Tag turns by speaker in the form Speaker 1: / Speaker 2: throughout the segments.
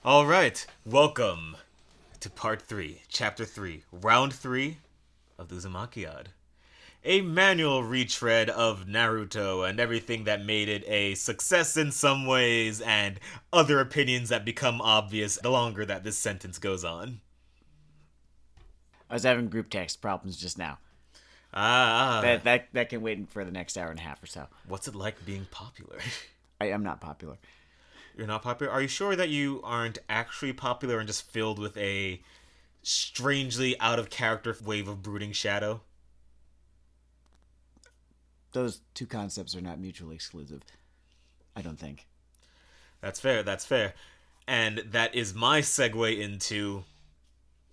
Speaker 1: All right, welcome to Part 3, Chapter 3, Round 3 of the Uzumakiad. A manual retread of Naruto and everything that made it a success in some ways and other opinions that become obvious the longer that this sentence goes on.
Speaker 2: I was having group text problems just now. That can wait for the next hour and a half or so.
Speaker 1: What's it like being popular?
Speaker 2: I am not popular.
Speaker 1: You're not popular? Are you sure that you aren't actually popular and just filled with a strangely out-of-character wave of brooding shadow?
Speaker 2: Those two concepts are not mutually exclusive. I don't think.
Speaker 1: That's fair. And that is my segue into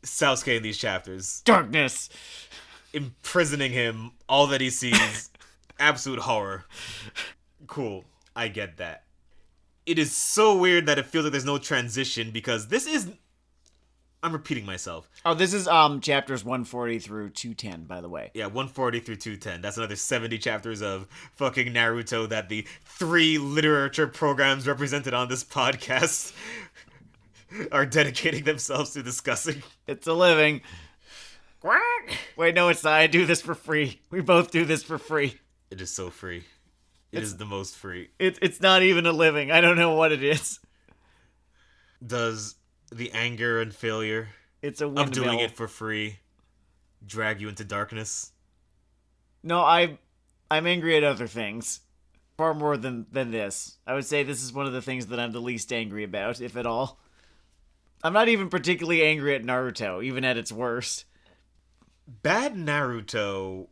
Speaker 1: Sasuke in these chapters.
Speaker 2: Darkness!
Speaker 1: Imprisoning him, all that he sees, absolute horror. Cool, I get that. It is so weird that it feels like there's no transition because this is... I'm repeating myself.
Speaker 2: Oh, this is chapters 140 through 210, by the way.
Speaker 1: Yeah, 140 through 210. That's another 70 chapters of fucking Naruto that the 3 literature programs represented on this podcast are dedicating themselves to discussing.
Speaker 2: It's a living. Wait, no, it's not. I do this for free. We both do this for free.
Speaker 1: It is so free. It is the most free.
Speaker 2: It's not even a living. I don't know what it is.
Speaker 1: Does the anger and failure
Speaker 2: of
Speaker 1: doing it for free drag you into darkness?
Speaker 2: No, I'm angry at other things. Far more than this. I would say this is one of the things that I'm the least angry about, if at all. I'm not even particularly angry at Naruto, even at its worst.
Speaker 1: Bad Naruto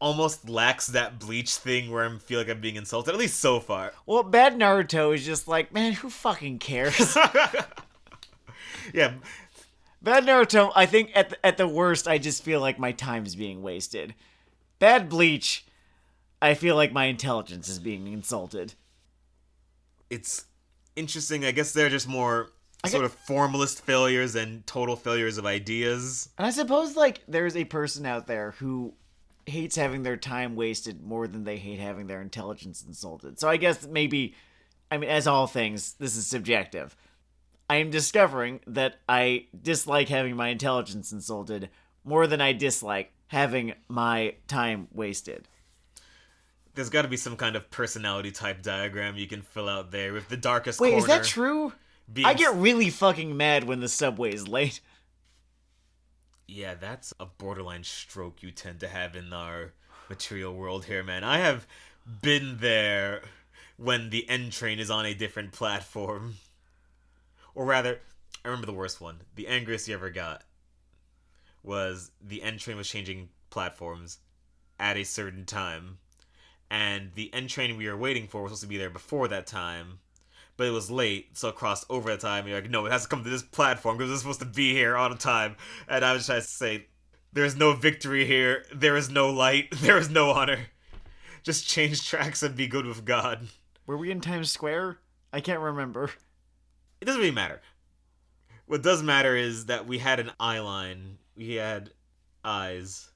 Speaker 1: almost lacks that Bleach thing where I feel like I'm being insulted, at least so far.
Speaker 2: Well, bad Naruto is just like, man, who fucking cares?
Speaker 1: Yeah.
Speaker 2: Bad Naruto, I think at the worst, I just feel like my time is being wasted. Bad Bleach, I feel like my intelligence is being insulted.
Speaker 1: It's interesting. I guess they're just more sort of formalist failures and total failures of ideas.
Speaker 2: And I suppose, like, there's a person out there who hates having their time wasted more than they hate having their intelligence insulted. So I guess maybe, as all things, this is subjective. I am discovering that I dislike having my intelligence insulted more than I dislike having my time wasted.
Speaker 1: There's got to be some kind of personality type diagram you can fill out there with the darkest corner.
Speaker 2: Wait, is that true? I get really fucking mad when the subway is late.
Speaker 1: Yeah, that's a borderline stroke you tend to have in our material world here, man. I have been there when the N train is on a different platform. Or rather, I remember the worst one. The angriest you ever got was the N train was changing platforms at a certain time. And the N train we were waiting for was supposed to be there before that time. But it was late, so it crossed over the time. You're like, no, it has to come to this platform because it's supposed to be here on time. And I was trying to say, there's no victory here. There is no light. There is no honor. Just change tracks and be good with God.
Speaker 2: Were we in Times Square? I can't remember.
Speaker 1: It doesn't really matter. What does matter is that we had an eye line. We had eyes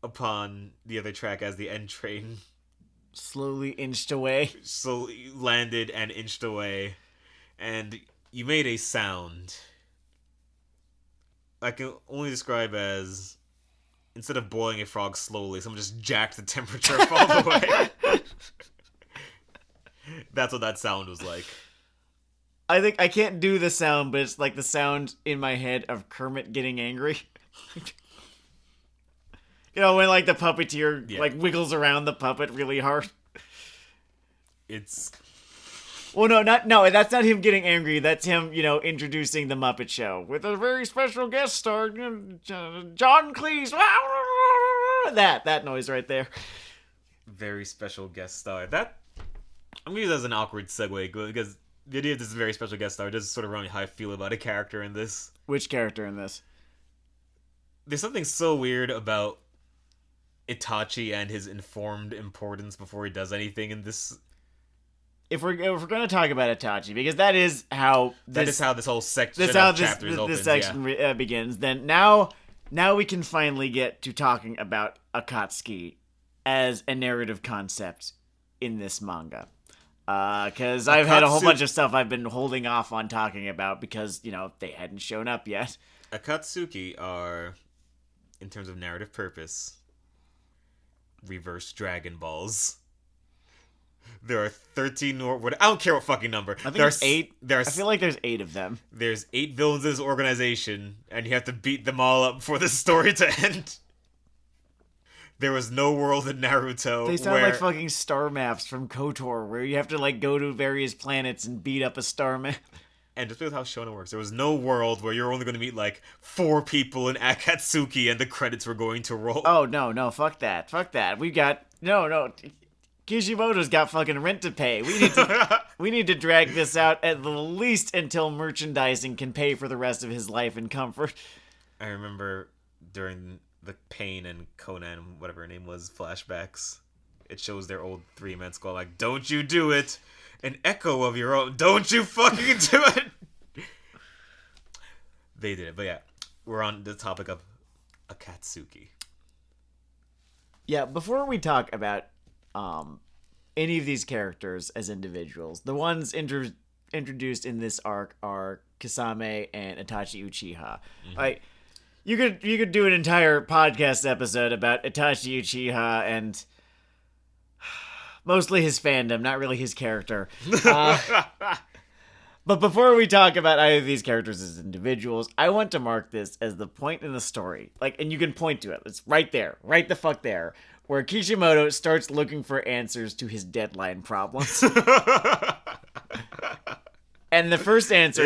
Speaker 1: upon the other track as the N train
Speaker 2: slowly inched away.
Speaker 1: Slowly landed and inched away. And you made a sound I can only describe as, instead of boiling a frog slowly, someone just jacked the temperature up all the way. That's what that sound was like.
Speaker 2: I think I can't do the sound, but it's like the sound in my head of Kermit getting angry. You know, when like the puppeteer like wiggles around the puppet really hard.
Speaker 1: It's...
Speaker 2: Well, no, that's not him getting angry. That's him, introducing the Muppet Show with a very special guest star, John Cleese. That noise right there.
Speaker 1: Very special guest star. That, I'm gonna use that as an awkward segue because the idea of this very special guest star does sort of remind me how I feel about a character in this.
Speaker 2: Which character in this?
Speaker 1: There's something so weird about Itachi and his informed importance before he does anything in this.
Speaker 2: If we're going to talk about Itachi, because that is how
Speaker 1: this whole section of chapters opens.
Speaker 2: This section begins. Then now we can finally get to talking about Akatsuki as a narrative concept in this manga. Because I've had a whole
Speaker 1: Akatsuki-
Speaker 2: bunch of stuff I've been holding off on talking about because, they hadn't shown up yet.
Speaker 1: Akatsuki are, in terms of narrative purpose, reverse Dragon Balls. There are 13 I don't care what fucking number.
Speaker 2: I think there's 8.
Speaker 1: There's
Speaker 2: I feel like there's 8 of them.
Speaker 1: There's 8 villains in this organization, and you have to beat them all up for the story to end. There was no world in Naruto
Speaker 2: They sound
Speaker 1: where...
Speaker 2: like fucking star maps from KOTOR, where you have to, go to various planets and beat up a star map.
Speaker 1: And just with how Shonen works, there was no world where you're only going to meet, 4 people in Akatsuki and the credits were going to roll.
Speaker 2: Oh, no, fuck that. Fuck that. We got... No. Kishimoto's got fucking rent to pay. We need to drag this out at the least until merchandising can pay for the rest of his life in comfort.
Speaker 1: I remember during the Pain and Conan, whatever her name was, flashbacks, it shows their old 3-man squad like, don't you do it! An echo of your own, don't you fucking do it! They did it, but yeah, we're on the topic of Akatsuki.
Speaker 2: Yeah, before we talk about any of these characters as individuals, the ones introduced in this arc are Kasame and Itachi Uchiha. Mm-hmm. You could do an entire podcast episode about Itachi Uchiha and mostly his fandom, not really his character. But before we talk about either of these characters as individuals, I want to mark this as the point in the story. And you can point to it. It's right there. Right the fuck there. Where Kishimoto starts looking for answers to his deadline problems. And the first answer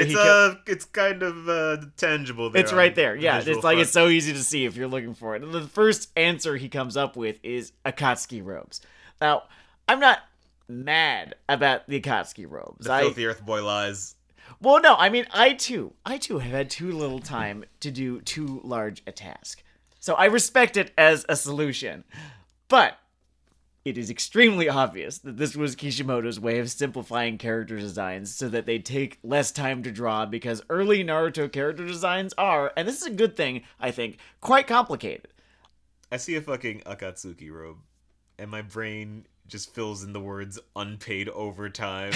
Speaker 1: it's kind of tangible there.
Speaker 2: It's right there. Yeah, it's
Speaker 1: front.
Speaker 2: It's so easy to see if you're looking for it. And the first answer he comes up with is Akatsuki robes. Now, I'm not mad about the Akatsuki robes.
Speaker 1: The filthy earth boy lies.
Speaker 2: Well, no, I mean, I too have had too little time to do too large a task. So I respect it as a solution. But it is extremely obvious that this was Kishimoto's way of simplifying character designs so that they take less time to draw, because early Naruto character designs are, and this is a good thing, I think, quite complicated.
Speaker 1: I see a fucking Akatsuki robe, and my brain just fills in the words unpaid overtime.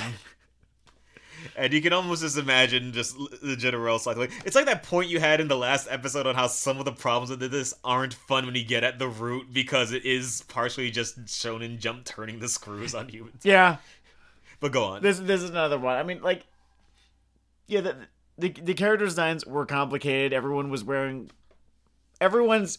Speaker 1: And you can almost just imagine just the general cycle. It's like that point you had in the last episode on how some of the problems with this aren't fun when you get at the root, because it is partially just Shonen Jump turning the screws on humans.
Speaker 2: Yeah.
Speaker 1: But go on.
Speaker 2: This is another one. I mean, the character designs were complicated. Everyone's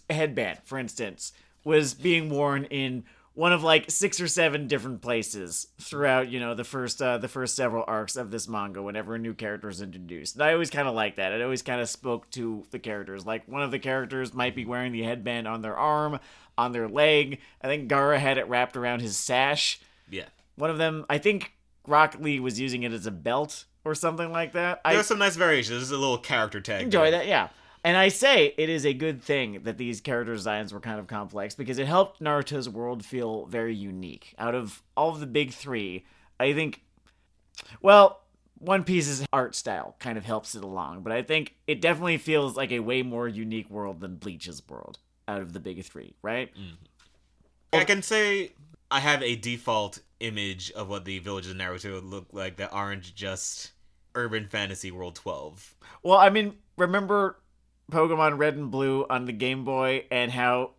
Speaker 2: headband, for instance, was being worn in one of 6 or 7 different places throughout, the first several arcs of this manga whenever a new character is introduced. And I always kind of like that. It always kind of spoke to the characters. One of the characters might be wearing the headband on their arm, on their leg. I think Gaara had it wrapped around his sash.
Speaker 1: Yeah.
Speaker 2: One of them, I think Rock Lee was using it as a belt or something like that.
Speaker 1: There was some nice variations. There's a little character tag.
Speaker 2: Enjoy that, yeah. And I say it is a good thing that these character designs were kind of complex, because it helped Naruto's world feel very unique. Out of all of the big 3, I think, One Piece's art style kind of helps it along, but I think it definitely feels like a way more unique world than Bleach's world out of the big 3, right?
Speaker 1: Mm-hmm. I can say I have a default image of what the villages of Naruto look like that aren't just urban fantasy world 12.
Speaker 2: Well, I mean, remember Pokemon Red and Blue on the Game Boy, and how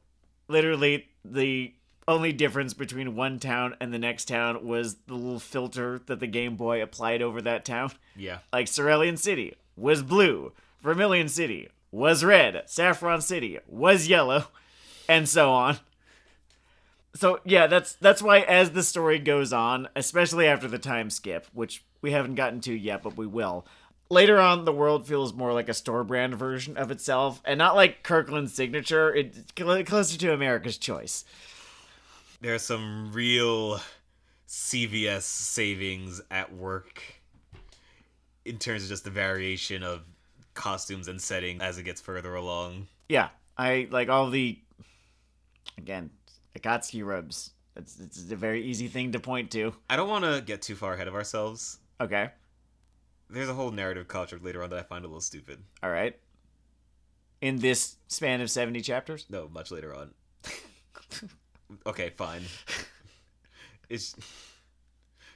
Speaker 2: literally the only difference between one town and the next town was the little filter that the Game Boy applied over that town?
Speaker 1: Yeah.
Speaker 2: Cerulean City was blue, Vermilion City was red, Saffron City was yellow, and so on. So yeah, that's why as the story goes on, especially after the time skip, which we haven't gotten to yet, but we will, later on, the world feels more like a store brand version of itself, and not like Kirkland's Signature. It's closer to America's Choice.
Speaker 1: There's some real CVS savings at work in terms of just the variation of costumes and setting as it gets further along.
Speaker 2: Yeah, I like all the, again, Akatsuki robes. It's a very easy thing to point to.
Speaker 1: I don't want to get too far ahead of ourselves.
Speaker 2: Okay.
Speaker 1: There's a whole narrative culture later on that I find a little stupid.
Speaker 2: All right. In this span of 70 chapters?
Speaker 1: No, much later on. Okay, fine. It's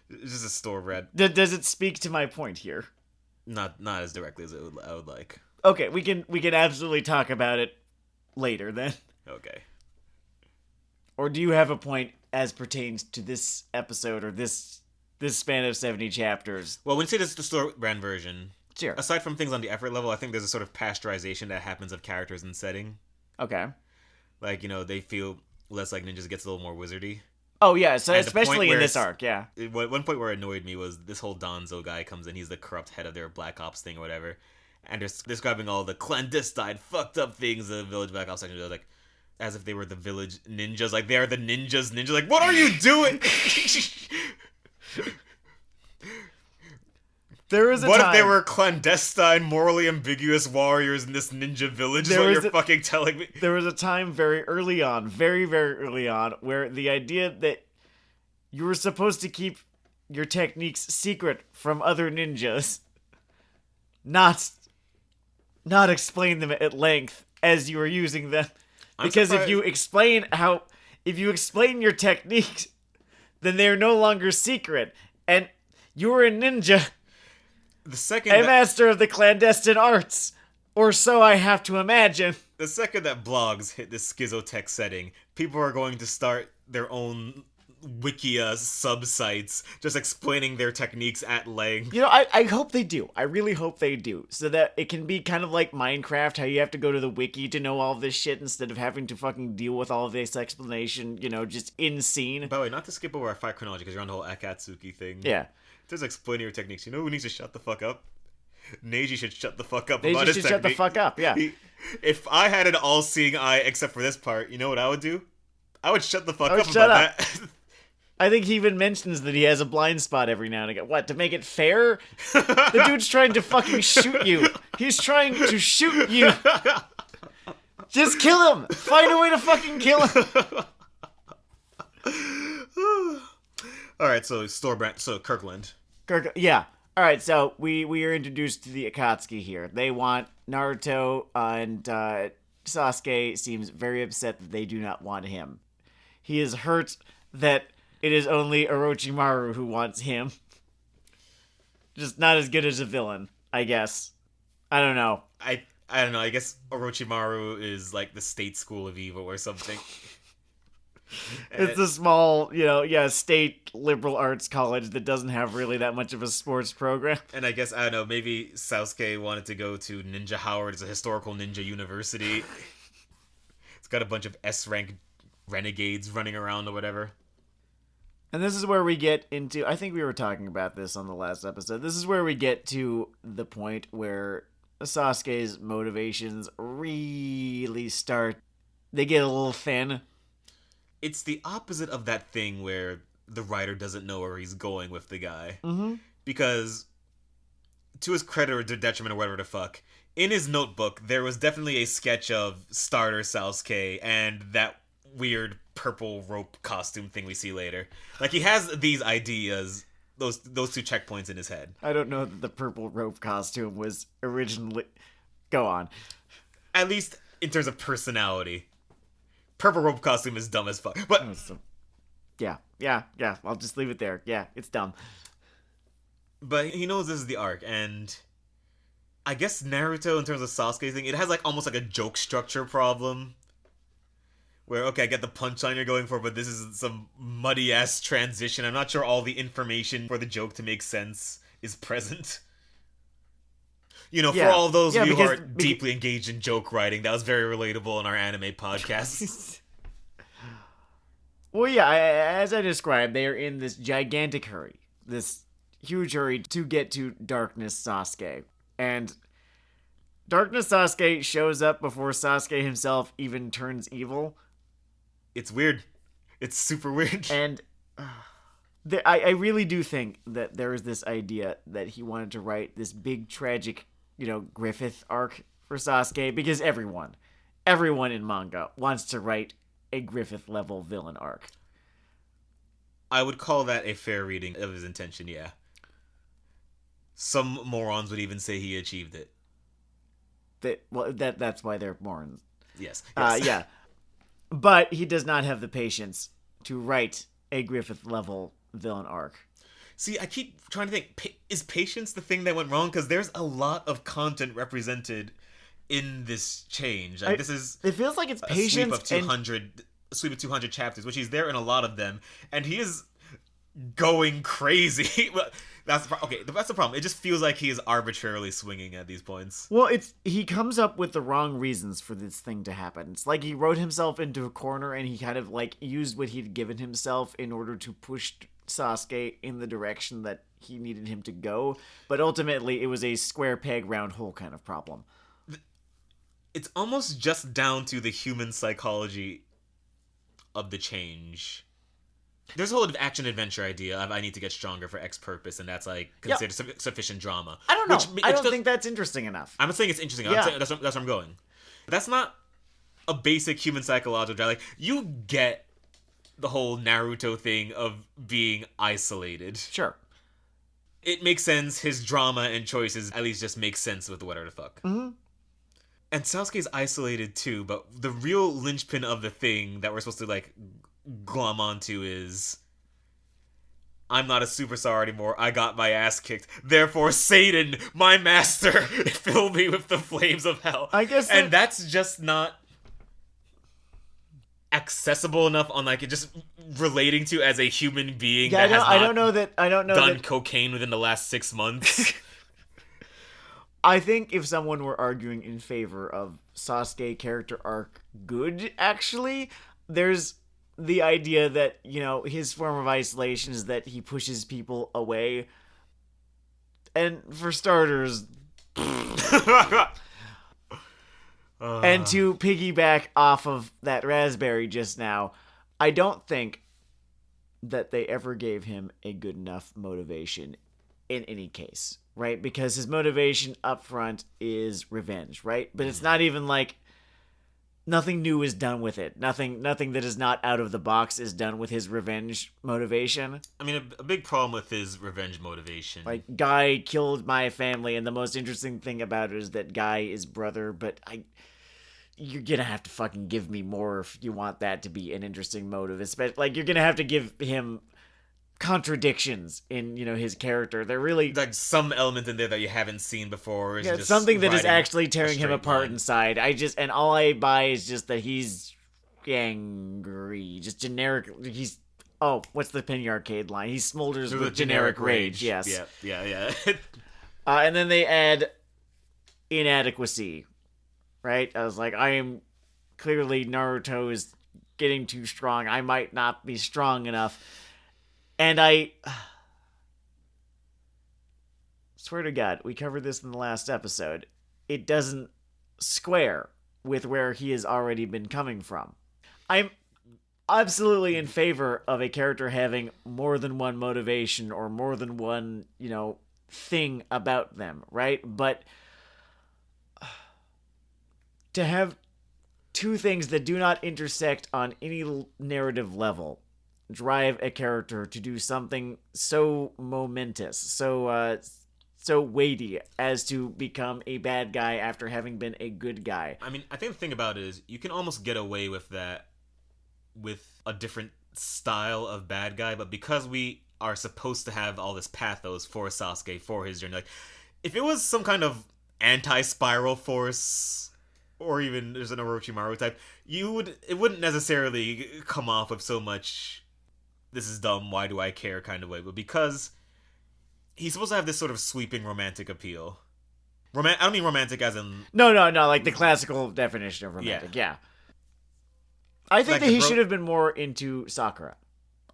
Speaker 1: It's just a store brand.
Speaker 2: Does it speak to my point here?
Speaker 1: Not as directly as I would like.
Speaker 2: Okay, we can absolutely talk about it later then.
Speaker 1: Okay.
Speaker 2: Or do you have a point as pertains to this episode or this span of 70 chapters?
Speaker 1: Well, when you say this is the store brand version,
Speaker 2: Sure.
Speaker 1: aside from things on the effort level, I think there's a sort of pasteurization that happens of characters and setting.
Speaker 2: Okay.
Speaker 1: Like, they feel less like ninjas, it gets a little more wizardy.
Speaker 2: Oh, yeah, so
Speaker 1: And the
Speaker 2: especially
Speaker 1: point
Speaker 2: in
Speaker 1: where
Speaker 2: this
Speaker 1: it's-
Speaker 2: arc, yeah.
Speaker 1: One point where it annoyed me was this whole Donzo guy comes in. He's the corrupt head of their Black Ops thing or whatever. And they're describing all the clandestine, fucked up things the village Black Ops section. They're like, as if they were the village ninjas. Like, they are the ninjas. Ninjas, like, what are you doing?
Speaker 2: There was a
Speaker 1: What
Speaker 2: time...
Speaker 1: if they were clandestine, morally ambiguous warriors in this ninja village? Is what you're fucking telling me.
Speaker 2: There was a time very early on, very, very early on, where the idea that you were supposed to keep your techniques secret from other ninjas, not explain them at length as you were using them. Because if you explain your techniques, then they're no longer secret. And you're a ninja,
Speaker 1: The second
Speaker 2: a master of the clandestine arts. Or so I have to imagine.
Speaker 1: the second that blogs hit this schizotech setting, people are going to start their own Wikia sub-sites just explaining their techniques at length.
Speaker 2: You know, I hope they do. I really hope they do. So that it can be kind of like Minecraft, how you have to go to the wiki to know all of this shit instead of having to fucking deal with all of this explanation, just in scene.
Speaker 1: By the way, not to skip over our fight chronology, because you're on the whole Akatsuki thing.
Speaker 2: Yeah.
Speaker 1: Just explaining your techniques. You know who needs to shut the fuck up? Neji should shut the fuck up
Speaker 2: They
Speaker 1: about
Speaker 2: just
Speaker 1: his
Speaker 2: should shut the
Speaker 1: technique.
Speaker 2: fuck up, yeah.
Speaker 1: If I had an all-seeing eye, except for this part, you know what I would do? I would shut the fuck
Speaker 2: would
Speaker 1: up
Speaker 2: shut
Speaker 1: about
Speaker 2: up.
Speaker 1: that.
Speaker 2: I think he even mentions that he has a blind spot every now and again. What, to make it fair? The dude's trying to fucking shoot you. He's trying to shoot you. Just kill him. Find a way to fucking kill him.
Speaker 1: Alright, so Kirkland.
Speaker 2: Yeah. All right, so we are introduced to the Akatsuki here. They want Naruto, and Sasuke seems very upset that they do not want him. He is hurt that it is only Orochimaru who wants him. Just not as good as a villain, I guess. I don't know.
Speaker 1: I don't know, I guess Orochimaru is like the state school of evil or something.
Speaker 2: It's a small, state liberal arts college that doesn't have really that much of a sports program.
Speaker 1: And I guess, I don't know, maybe Sasuke wanted to go to Ninja Howard. It's a historical ninja university. It's got a bunch of S-rank renegades running around or whatever.
Speaker 2: And this is where we get into, I think we were talking about this on the last episode, this is where we get to the point where Sasuke's motivations really they get a little thin.
Speaker 1: It's the opposite of that thing where the writer doesn't know where he's going with the guy.
Speaker 2: Mm-hmm.
Speaker 1: Because, to his credit or detriment or whatever the fuck, in his notebook, there was definitely a sketch of starter Sasuke and that weird purple rope costume thing we see later. Like, he has these ideas, those two checkpoints in his head.
Speaker 2: I don't know that the purple rope costume was originally... Go on.
Speaker 1: At least in terms of personality. Purple rope costume is dumb as fuck. But
Speaker 2: Yeah. I'll just leave it there. Yeah, it's dumb.
Speaker 1: But he knows this is the arc, and I guess Naruto, in terms of Sasuke's thing, it has like almost like a joke structure problem. Where, okay, I get the punchline you're going for, but this is some muddy-ass transition. I'm not sure all the information for the joke to make sense is present. For all those of you who are deeply engaged in joke writing, that was very relatable in our anime podcast.
Speaker 2: Well, yeah, as I described, they are in this gigantic hurry. This huge hurry to get to Darkness Sasuke. And Darkness Sasuke shows up before Sasuke himself even turns evil.
Speaker 1: It's weird. It's super weird.
Speaker 2: And I really do think that there is this idea that he wanted to write this big, tragic, Griffith arc for Sasuke, because everyone in manga wants to write a Griffith-level villain arc.
Speaker 1: I would call that a fair reading of his intention, yeah. Some morons would even say he achieved it.
Speaker 2: That's why they're morons.
Speaker 1: Yes.
Speaker 2: Yeah. But he does not have the patience to write a Griffith-level villain arc.
Speaker 1: See, I keep trying to think, is patience the thing that went wrong? Because there's a lot of content represented in this change. Like, this is
Speaker 2: it feels like it's
Speaker 1: a
Speaker 2: patience
Speaker 1: sweep of 200 chapters, which he's there in a lot of them, and he is going crazy. That's the problem. It just feels like he is arbitrarily swinging at these points.
Speaker 2: Well, he comes up with the wrong reasons for this thing to happen. It's like he wrote himself into a corner, and he kind of like used what he'd given himself in order to push Sasuke in the direction that he needed him to go. But ultimately, it was a square peg, round hole kind of problem.
Speaker 1: It's almost just down to the human psychology of the change. There's a whole action-adventure idea of I need to get stronger for X purpose, and that's like considered sufficient drama.
Speaker 2: I don't know. I don't think that's interesting enough.
Speaker 1: I'm not saying it's interesting.
Speaker 2: Yeah.
Speaker 1: That's where I'm going. That's not a basic human psychological drama. Like, you get the whole Naruto thing of being isolated.
Speaker 2: Sure.
Speaker 1: It makes sense. His drama and choices at least just make sense with whatever the fuck.
Speaker 2: Mm-hmm.
Speaker 1: And Sasuke's isolated too, but the real linchpin of the thing that we're supposed to like glom onto is, I'm not a superstar anymore. I got my ass kicked. Therefore, Satan, my master, fill me with the flames of hell.
Speaker 2: I guess,
Speaker 1: and that's just not accessible enough on like it just relating to as a human being.
Speaker 2: Yeah,
Speaker 1: that
Speaker 2: I don't know that
Speaker 1: done cocaine within the last 6 months.
Speaker 2: I think if someone were arguing in favor of Sasuke character arc good, actually, there's the idea that, you know, his form of isolation is that he pushes people away. And for starters... And to piggyback off of that raspberry just now, I don't think that they ever gave him a good enough motivation in any case, right? Because his motivation up front is revenge, right? But it's not even like nothing new is done with it. Nothing that is not out of the box is done with his revenge motivation.
Speaker 1: I mean, a big problem with his revenge motivation.
Speaker 2: Like, Guy killed my family, and the most interesting thing about it is that Guy is brother, but you're gonna have to fucking give me more if you want that to be an interesting motive. Especially, like, you're gonna have to give him contradictions in, you know, his character. They're really
Speaker 1: like some element in there that you haven't seen before.
Speaker 2: Yeah, just something that is actually tearing him apart inside. And all I buy is just that he's angry. Just generic. What's the Penny Arcade line? He smolders with generic rage. Yes.
Speaker 1: Yeah.
Speaker 2: And then they add inadequacy. Right? I was like, clearly Naruto is getting too strong. I might not be strong enough. And I swear to God, we covered this in the last episode. It doesn't square with where he has already been coming from. I'm absolutely in favor of a character having more than one motivation or more than one, you know, thing about them, right? But to have two things that do not intersect on any narrative level drive a character to do something so momentous, so weighty as to become a bad guy after having been a good guy.
Speaker 1: I mean, I think the thing about it is you can almost get away with that with a different style of bad guy, but because we are supposed to have all this pathos for Sasuke, for his journey, like, if it was some kind of anti-spiral force, or even there's an Orochimaru type, it wouldn't necessarily come off with so much this is dumb, why do I care kind of way, but because he's supposed to have this sort of sweeping romantic appeal. I don't mean romantic as in...
Speaker 2: No, like the classical definition of romantic, yeah. I think that he should have been more into Sakura.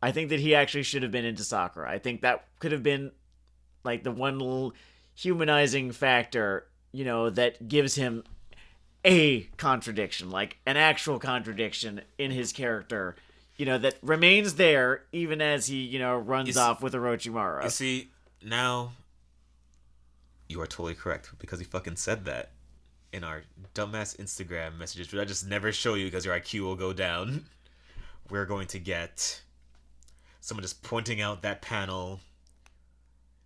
Speaker 2: I think that he actually should have been into Sakura. I think that could have been like the one little humanizing factor, you know, that gives him a contradiction, like an actual contradiction in his character, you know, that remains there even as he, you know, runs off with Orochimaru.
Speaker 1: You see, now you are totally correct because he fucking said that in our dumbass Instagram messages, which I just never show you because your IQ will go down. We're going to get someone just pointing out that panel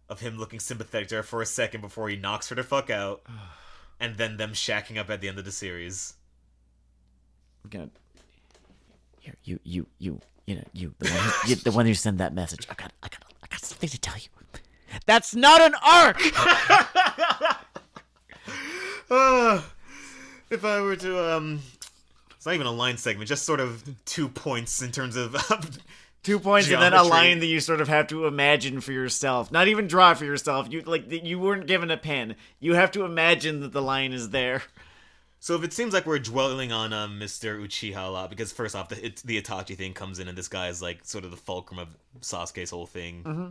Speaker 1: of him looking sympathetic to her for a second before he knocks her the fuck out, and then them shacking up at the end of the series.
Speaker 2: I'm gonna... Here, you, the one who sent that message. I I got something to tell you. That's not an arc!
Speaker 1: If I were to, it's not even a line segment, just sort of 2 points in terms of
Speaker 2: 2 points
Speaker 1: geometry.
Speaker 2: and then a line that you sort of have to imagine for yourself. Not even draw for yourself. You weren't given a pen. You have to imagine that the line is there.
Speaker 1: So if it seems like we're dwelling on Mr. Uchiha a lot, because first off, the Itachi thing comes in, and this guy is like sort of the fulcrum of Sasuke's whole thing.
Speaker 2: Mm-hmm.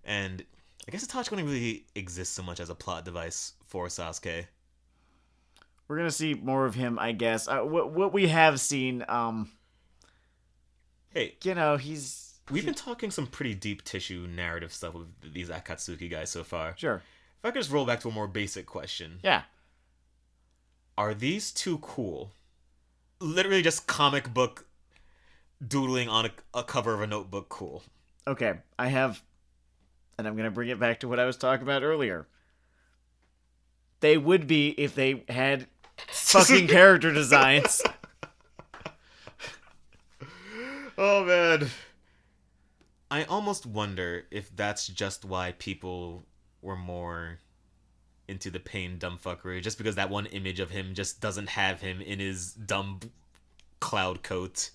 Speaker 1: And I guess Itachi wouldn't really exist so much as a plot device for Sasuke.
Speaker 2: We're gonna see more of him, I guess. What we have seen,
Speaker 1: Hey,
Speaker 2: he's...
Speaker 1: we've been talking some pretty deep tissue narrative stuff with these Akatsuki guys so far.
Speaker 2: Sure.
Speaker 1: If I could just roll back to a more basic question.
Speaker 2: Yeah.
Speaker 1: Are these two cool? Literally just comic book doodling on a cover of a notebook cool.
Speaker 2: Okay, I have... And I'm going to bring it back to what I was talking about earlier. They would be if they had fucking character designs.
Speaker 1: Oh, man. I almost wonder if that's just why people were more into the Pain dumbfuckery, just because that one image of him just doesn't have him in his dumb cloud coat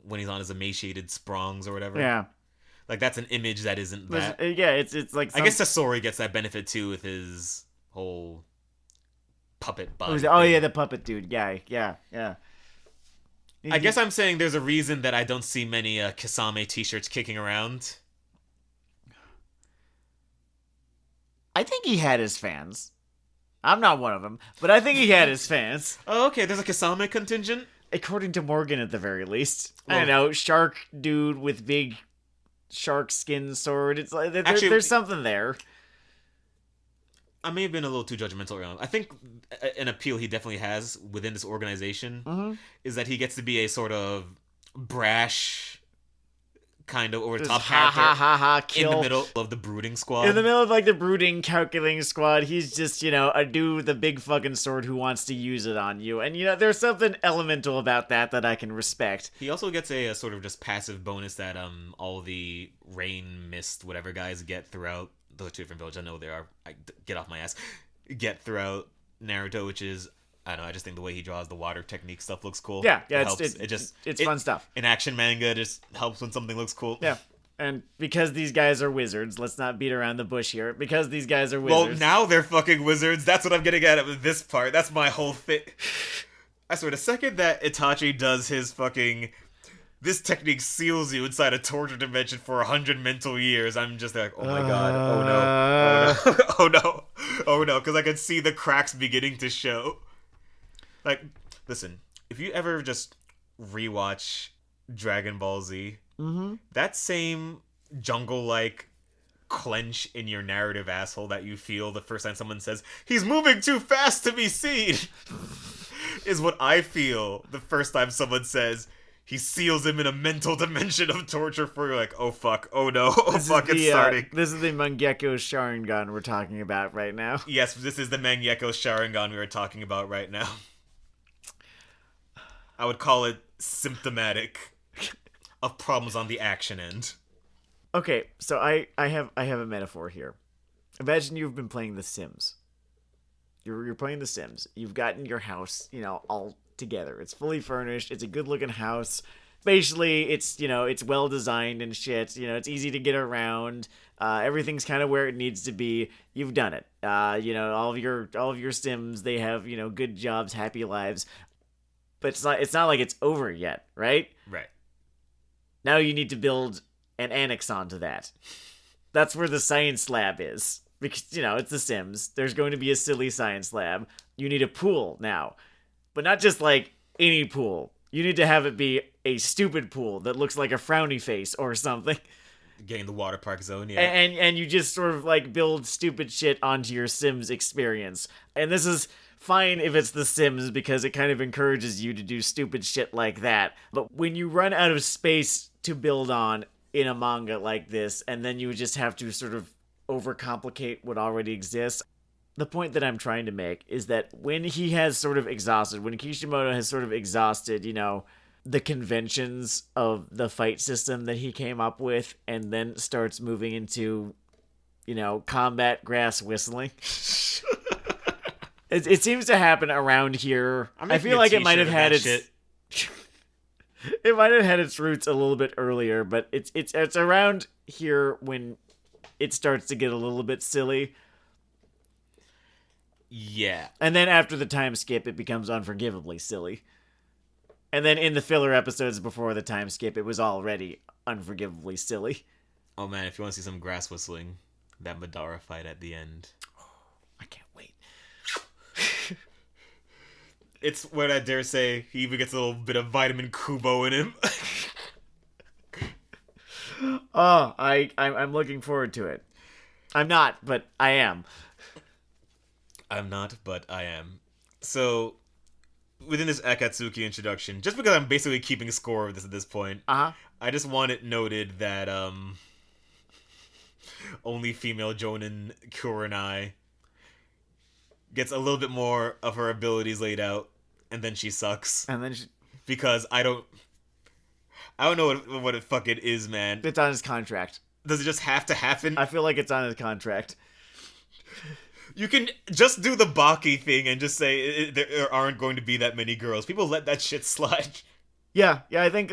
Speaker 1: when he's on his emaciated sprongs or whatever.
Speaker 2: Yeah.
Speaker 1: Like, that's an image that isn't that.
Speaker 2: Yeah, it's like...
Speaker 1: I guess Sasori gets that benefit, too, with his whole puppet body.
Speaker 2: Oh, yeah, the puppet dude. Yeah.
Speaker 1: I guess I'm saying there's a reason that I don't see many Kisame t-shirts kicking around.
Speaker 2: I think he had his fans. I'm not one of them, but I think he had his fans.
Speaker 1: Oh, okay, there's a Kisame contingent?
Speaker 2: According to Morgan, at the very least.
Speaker 1: Well,
Speaker 2: I don't know, shark dude with big shark skin sword. It's like
Speaker 1: Actually,
Speaker 2: there's something there.
Speaker 1: I may have been a little too judgmental around. I think an appeal he definitely has within this organization is that he gets to be a sort of brash, kind of over-the-top character
Speaker 2: kill.
Speaker 1: in the middle of the brooding squad.
Speaker 2: In the middle of, like, the brooding, calculating squad, he's just, a dude with a big fucking sword who wants to use it on you. And, there's something elemental about that I can respect.
Speaker 1: He also gets a sort of just passive bonus that all the rain, mist, whatever guys get throughout. Those are two different villages. I know they are. Get off my ass. Get throughout Naruto, which is... I don't know, I just think the way he draws the water technique stuff looks cool.
Speaker 2: Yeah,
Speaker 1: it's
Speaker 2: fun stuff.
Speaker 1: In action manga, it just helps when something looks cool.
Speaker 2: Yeah. And because these guys are wizards, let's not beat around the bush here. Because these guys are wizards.
Speaker 1: Well, now they're fucking wizards. That's what I'm getting at with this part. That's my whole thing. I swear, the second that Itachi does his fucking... This technique seals you inside a torture dimension for 100 mental years. I'm just like, oh my god, oh no, oh no, oh no, because I can see the cracks beginning to show. Like, listen, if you ever just rewatch Dragon Ball Z, that same jungle-like clench in your narrative asshole that you feel the first time someone says, he's moving too fast to be seen, is what I feel the first time someone says, he seals him in a mental dimension of torture for you. Like, oh fuck, oh no, oh fuck, it's starting.
Speaker 2: This is the Mangekyo Sharingan we're talking about right now.
Speaker 1: Yes, this is the Mangekyo Sharingan we were talking about right now. I would call it symptomatic of problems on the action end.
Speaker 2: Okay, so I have a metaphor here. Imagine you've been playing The Sims. You're playing The Sims. You've gotten your house, all together. It's fully furnished. It's a good-looking house. Spatially, it's well designed and shit. It's easy to get around. Everything's kind of where it needs to be. You've done it. All of your Sims, they have good jobs, happy lives. But it's not like it's over yet, right?
Speaker 1: Right.
Speaker 2: Now you need to build an annex onto that. That's where the science lab is. Because, it's The Sims. There's going to be a silly science lab. You need a pool now. But not just, like, any pool. You need to have it be a stupid pool that looks like a frowny face or something.
Speaker 1: Getting the water park zone, yeah.
Speaker 2: And you just sort of, like, build stupid shit onto your Sims experience. And this is fine if it's The Sims because it kind of encourages you to do stupid shit like that. But when you run out of space to build on in a manga like this, and then you just have to sort of overcomplicate what already exists, the point that I'm trying to make is that when he has sort of exhausted, when Kishimoto has sort of exhausted, the conventions of the fight system that he came up with, and then starts moving into, combat grass whistling. It seems to happen around here. I feel like it might have had its it might have had its roots a little bit earlier, but it's around here when it starts to get a little bit silly.
Speaker 1: Yeah.
Speaker 2: And then after the time skip, it becomes unforgivably silly. And then in the filler episodes before the time skip, it was already unforgivably silly.
Speaker 1: Oh man, if you want to see some grass whistling, that Madara fight at the end.
Speaker 2: I can't wait.
Speaker 1: It's what I dare say, he even gets a little bit of vitamin Kubo in him.
Speaker 2: Oh, I'm looking forward to it. I'm not, but I am.
Speaker 1: I'm not, but I am. So, within this Akatsuki introduction, just because I'm basically keeping score of this at this point, I just want it noted that only female Jonin Kurenai gets a little bit more of her abilities laid out, and then she sucks.
Speaker 2: And then
Speaker 1: because I don't know what it fucking is, man.
Speaker 2: It's on his contract.
Speaker 1: Does it just have to happen?
Speaker 2: I feel like it's on his contract.
Speaker 1: You can just do the Baki thing and just say there aren't going to be that many girls. People let that shit slide.
Speaker 2: Yeah, I think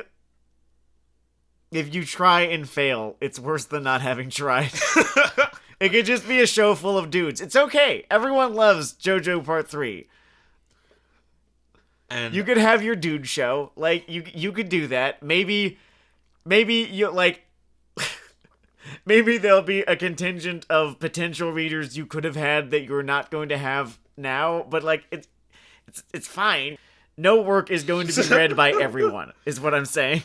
Speaker 2: if you try and fail, it's worse than not having tried. It could just be a show full of dudes. It's okay. Everyone loves JoJo Part 3. And you could have your dude show. Like, you could do that. Maybe you, like... Maybe there'll be a contingent of potential readers you could have had that you're not going to have now, but like it's fine. No work is going to be read by everyone, is what I'm saying.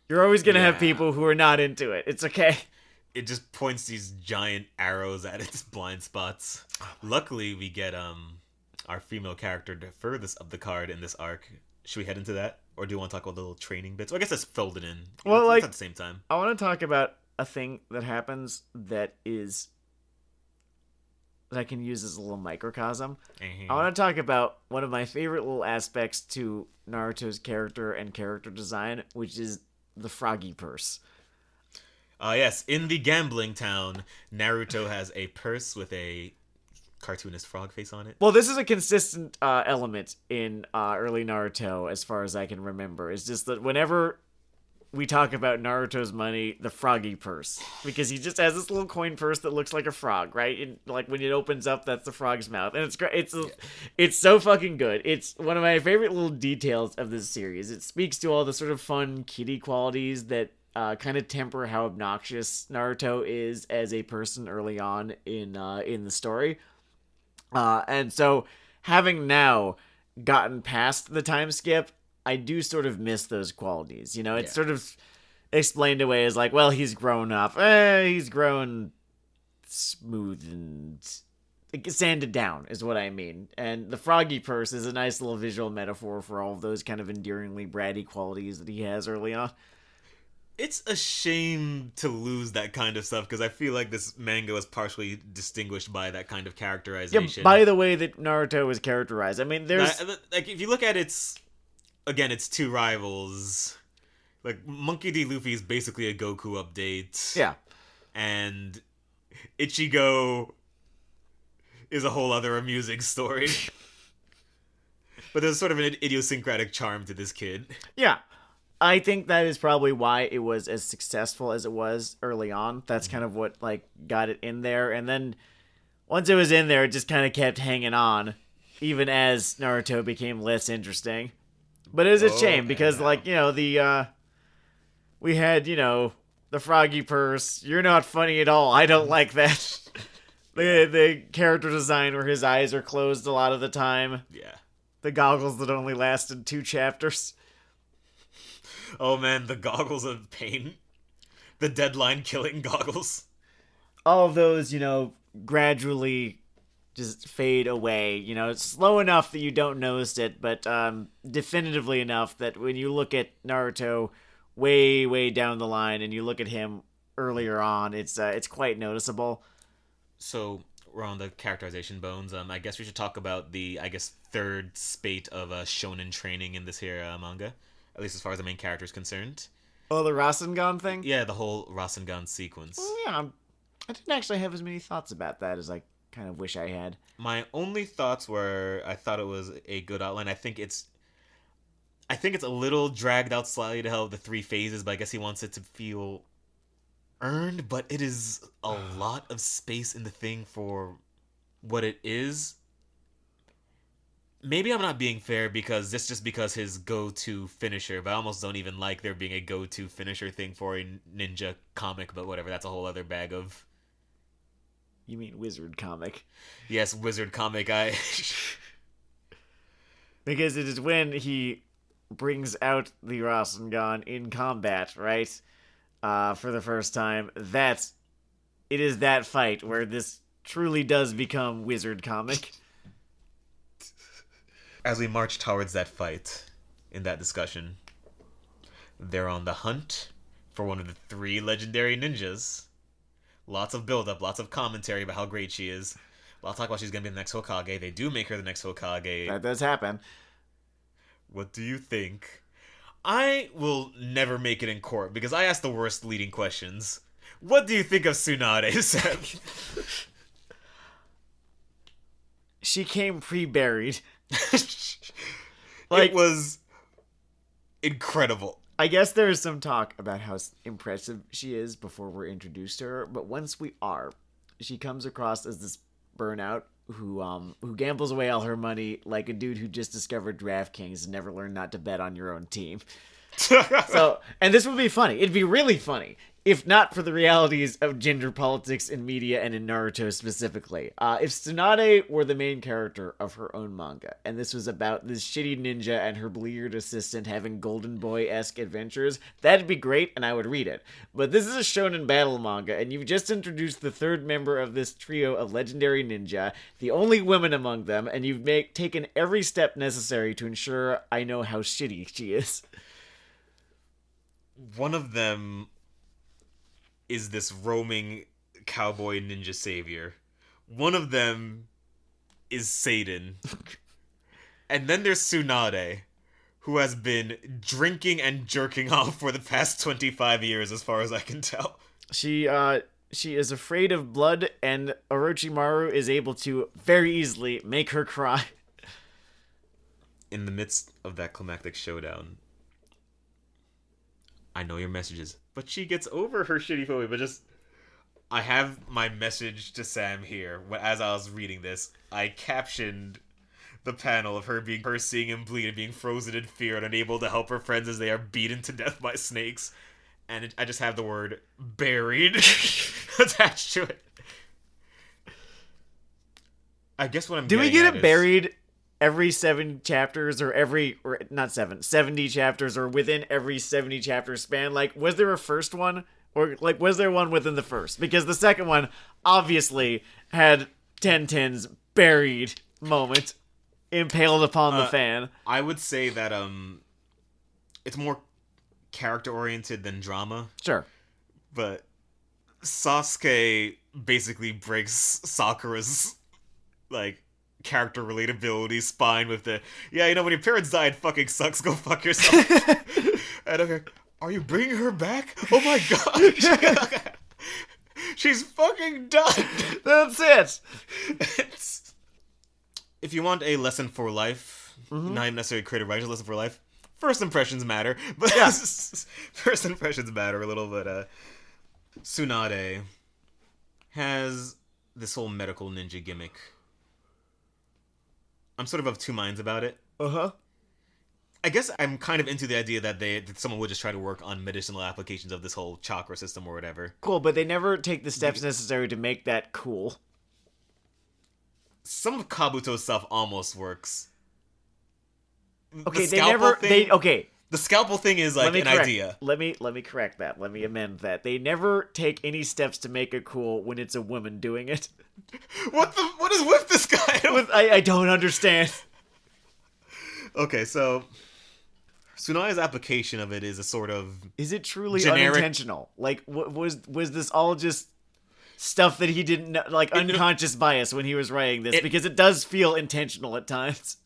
Speaker 2: You're always going to have people who are not into it. It's okay.
Speaker 1: It just points these giant arrows at its blind spots. Luckily, we get our female character furthest up the card in this arc. Should we head into that? Or do you want to talk about the little training bits? Well, I guess that's folded in.
Speaker 2: Well, like,
Speaker 1: at the same time.
Speaker 2: I want to talk about a thing that happens that I can use as a little microcosm. I want to talk about one of my favorite little aspects to Naruto's character and character design, which is the froggy purse.
Speaker 1: Yes, in the gambling town, Naruto has a purse with a cartoonist frog face on it.
Speaker 2: Well, this is a consistent element in early Naruto, as far as I can remember. It's just that whenever we talk about Naruto's money, the froggy purse, because he just has this little coin purse that looks like a frog, right? And like when it opens up, that's the frog's mouth, and it's great. It's so fucking good. It's one of my favorite little details of this series. It speaks to all the sort of fun kitty qualities that kind of temper how obnoxious Naruto is as a person early on in the story. And so having now gotten past the time skip, I do sort of miss those qualities. It's sort of explained away as like, well, he's grown up. He's grown smooth and sanded down is what I mean. And the froggy purse is a nice little visual metaphor for all of those kind of endearingly bratty qualities that he has early on.
Speaker 1: It's a shame to lose that kind of stuff, because I feel like this manga was partially distinguished by that kind of characterization.
Speaker 2: Yeah, by the way that Naruto was characterized. I mean, there's...
Speaker 1: Like, if you look at its two rivals. Like, Monkey D. Luffy is basically a Goku update.
Speaker 2: Yeah.
Speaker 1: And Ichigo is a whole other amusing story. But there's sort of an idiosyncratic charm to this kid.
Speaker 2: Yeah. I think that is probably why it was as successful as it was early on. That's kind of what, like, got it in there. And then once it was in there, it just kind of kept hanging on, even as Naruto became less interesting. But it is a shame because, like, we had, the froggy purse. You're not funny at all. I don't like that. The character design where his eyes are closed a lot of the time.
Speaker 1: Yeah.
Speaker 2: The goggles that only lasted 2 chapters.
Speaker 1: Oh man, the goggles of pain. The deadline killing goggles.
Speaker 2: All of those, gradually just fade away. It's slow enough that you don't notice it, but definitively enough that when you look at Naruto way, way down the line and you look at him earlier on, it's quite noticeable.
Speaker 1: So we're on the characterization bones. I guess we should talk about the, third spate of shonen training in this here manga. at least as far as the main character is concerned.
Speaker 2: Oh, the Rasengan thing?
Speaker 1: Yeah, the whole Rasengan sequence.
Speaker 2: Well, yeah, I didn't actually have as many thoughts about that as I kind of wish I had.
Speaker 1: My only thoughts were I thought it was a good outline. I think it's a little dragged out slightly to have the 3 phases, but I guess he wants it to feel earned, but it is a lot of space in the thing for what it is. Maybe I'm not being fair because his go-to finisher, but I almost don't even like there being a go-to finisher thing for a ninja comic, but whatever, that's a whole other bag of...
Speaker 2: You mean wizard comic?
Speaker 1: Yes, wizard comic,
Speaker 2: Because it is when he brings out the Rasengan in combat, right? For the first time, it is that fight where this truly does become wizard comic.
Speaker 1: As we march towards that fight, in that discussion, they're on the hunt for one of the 3 legendary ninjas. Lots of build-up, lots of commentary about how great she is. A lot of talk about she's going to be the next Hokage. They do make her the next Hokage.
Speaker 2: That does happen.
Speaker 1: What do you think? I will never make it in court because I ask the worst leading questions. What do you think of Tsunade, Seth?
Speaker 2: She came pre-buried.
Speaker 1: It was incredible.
Speaker 2: I guess there is some talk about how impressive she is before we're introduced to her, but once we are, she comes across as this burnout who gambles away all her money like a dude who just discovered DraftKings and never learned not to bet on your own team. And this would be funny. It'd be really funny. If not for the realities of gender politics in media and in Naruto specifically. If Tsunade were the main character of her own manga, and this was about this shitty ninja and her bleared assistant having Golden Boy-esque adventures, that'd be great, and I would read it. But this is a shonen battle manga, and you've just introduced the 3rd member of this trio of legendary ninja, the only woman among them, and you've taken every step necessary to ensure I know how shitty she is.
Speaker 1: One of them is this roaming cowboy ninja savior. One of them is Satan. And then there's Tsunade, who has been drinking and jerking off for the past 25 years, as far as I can tell.
Speaker 2: She is afraid of blood, and Orochimaru is able to very easily make her cry.
Speaker 1: In the midst of that climactic showdown, I know your messages, but she gets over her shitty phobia. But I have my message to Sam here. As I was reading this, I captioned the panel of her seeing him bleed and being frozen in fear and unable to help her friends as they are beaten to death by snakes. And I just have the word buried attached to it. I guess what I'm
Speaker 2: Do we
Speaker 1: getting
Speaker 2: get
Speaker 1: at
Speaker 2: it buried every 7 chapters or not 7, 70 chapters or within every 70 chapter span? Like, was there a first one? Or, like, was there one within the first? Because the second one obviously had Tenten's buried moment impaled upon the fan.
Speaker 1: I would say that it's more character-oriented than drama.
Speaker 2: Sure.
Speaker 1: But Sasuke basically breaks Sakura's, like, character relatability spine with the, when your parents died, fucking sucks, go fuck yourself. And I'm like, are you bringing her back? Oh my god. She's fucking done.
Speaker 2: That's it.
Speaker 1: If you want a lesson for life, not even necessarily creative writing, lesson for life, first impressions matter. But
Speaker 2: yeah.
Speaker 1: First impressions matter a little bit. Tsunade has this whole medical ninja gimmick. I'm sort of 2 minds about it.
Speaker 2: Uh-huh.
Speaker 1: I guess I'm kind of into the idea that someone would just try to work on medicinal applications of this whole chakra system or whatever.
Speaker 2: Cool, but they never take the steps necessary to make that cool.
Speaker 1: Some of Kabuto's stuff almost works.
Speaker 2: Okay,
Speaker 1: The scalpel thing is like an idea.
Speaker 2: Let me correct that. Let me amend that. They never take any steps to make it cool when it's a woman doing it.
Speaker 1: What is with this guy?
Speaker 2: I don't understand.
Speaker 1: Okay, so Tsunade's application of it is a sort of...
Speaker 2: Is it truly
Speaker 1: generic...
Speaker 2: unintentional? Like, was this all just stuff that he didn't know, like unconscious bias when he was writing this? Because it does feel intentional at times.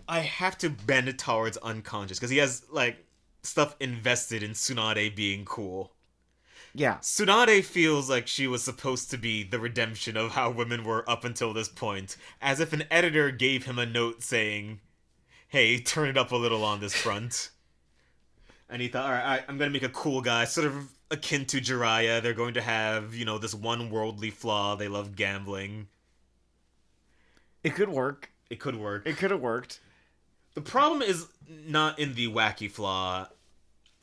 Speaker 1: I have to bend it towards unconscious because he has like stuff invested in Tsunade being cool.
Speaker 2: Yeah.
Speaker 1: Tsunade feels like she was supposed to be the redemption of how women were up until this point, as if an editor gave him a note saying, hey, turn it up a little on this front. And he thought, alright, I'm gonna make a cool guy, sort of akin to Jiraiya. They're going to have, this one worldly flaw. They love gambling.
Speaker 2: It could work.
Speaker 1: It could work.
Speaker 2: It could have worked.
Speaker 1: The problem is not in the wacky flaw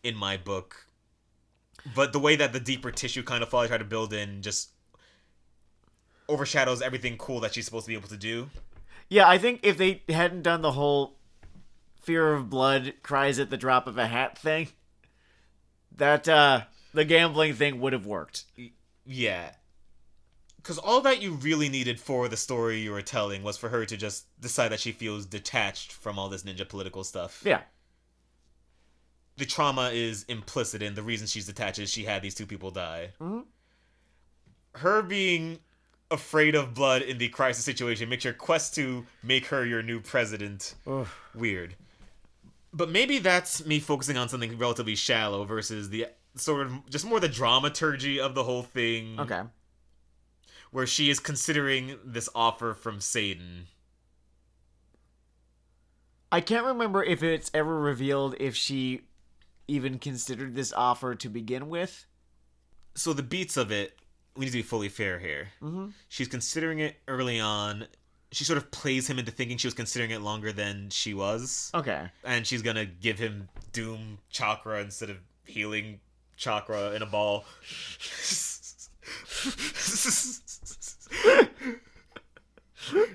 Speaker 1: in my book, but the way that the deeper tissue kind of flaw I try to build in just overshadows everything cool that she's supposed to be able to do.
Speaker 2: Yeah, I think if they hadn't done the whole fear of blood cries at the drop of a hat thing, that the gambling thing would have worked.
Speaker 1: Yeah. Because all that you really needed for the story you were telling was for her to just decide that she feels detached from all this ninja political stuff.
Speaker 2: Yeah.
Speaker 1: The trauma is implicit in the reason she's detached is she had these two people die.
Speaker 2: Mm-hmm.
Speaker 1: Her being afraid of blood in the crisis situation makes your quest to make her your new president weird. But maybe that's me focusing on something relatively shallow versus the sort of just more the dramaturgy of the whole thing.
Speaker 2: Okay.
Speaker 1: Where she is considering this offer from Satan.
Speaker 2: I can't remember if it's ever revealed if she even considered this offer to begin with.
Speaker 1: So the beats of it, we need to be fully fair here.
Speaker 2: Mm-hmm.
Speaker 1: She's considering it early on. She sort of plays him into thinking she was considering it longer than she was.
Speaker 2: Okay.
Speaker 1: And she's gonna give him Doom Chakra instead of healing Chakra in a ball.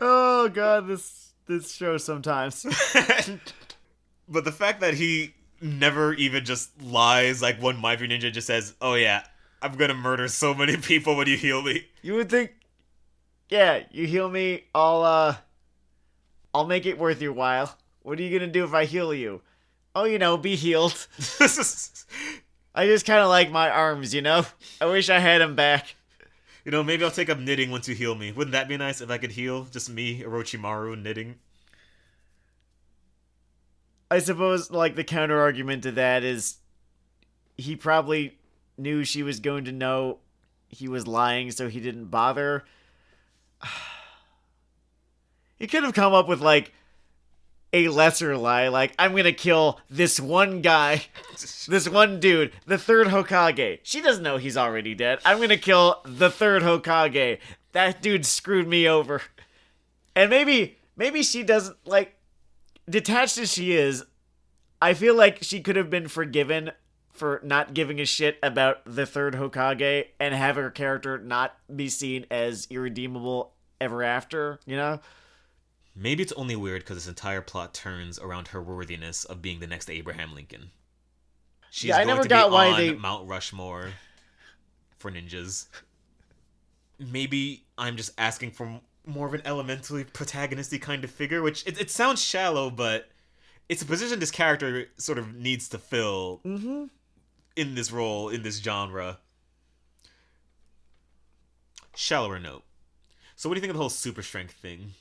Speaker 2: Oh god, this show sometimes.
Speaker 1: But the fact that he never even just lies, like one Mighty Ninja just says, oh yeah, I'm gonna murder so many people when you heal me.
Speaker 2: You would think, yeah, you heal me, I'll make it worth your while. What are you gonna do if I heal you? Oh, be healed. I just kind of like my arms, I wish I had them back.
Speaker 1: Maybe I'll take up knitting once you heal me. Wouldn't that be nice if I could heal? Just me, Orochimaru, knitting.
Speaker 2: I suppose, the counter-argument to that is he probably knew she was going to know he was lying, so he didn't bother. He could have come up with, a lesser lie, I'm gonna kill this one guy, this one dude, the third Hokage. She doesn't know he's already dead. I'm gonna kill the third Hokage. That dude screwed me over. And maybe she doesn't, detached as she is, I feel like she could have been forgiven for not giving a shit about the third Hokage and have her character not be seen as irredeemable ever after,
Speaker 1: Maybe it's only weird because this entire plot turns around her worthiness of being the next Abraham Lincoln. She's
Speaker 2: I
Speaker 1: going
Speaker 2: never
Speaker 1: to
Speaker 2: got
Speaker 1: be
Speaker 2: why
Speaker 1: on Mount Rushmore for ninjas. Maybe I'm just asking for more of an elementally protagonisty kind of figure, which it sounds shallow, but it's a position this character sort of needs to fill in this role, in this genre. Shallower note. So what do you think of the whole super strength thing?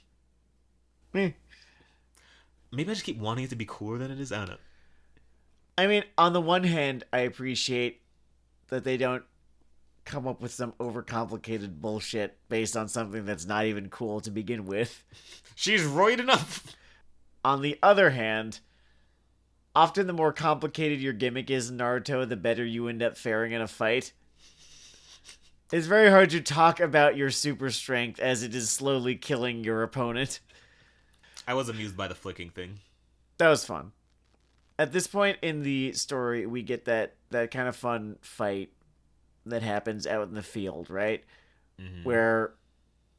Speaker 2: Me.
Speaker 1: Maybe I just keep wanting it to be cooler than it is. I don't know.
Speaker 2: I mean, on the one hand, I appreciate that they don't come up with some overcomplicated bullshit based on something that's not even cool to begin with.
Speaker 1: She's roid enough.
Speaker 2: On the other hand, often the more complicated your gimmick is in Naruto, the better you end up faring in a fight. It's very hard to talk about your super strength as it is slowly killing your opponent.
Speaker 1: I was amused by the flicking thing.
Speaker 2: That was fun. At this point in the story, we get that kind of fun fight that happens out in the field, right? Mm-hmm. Where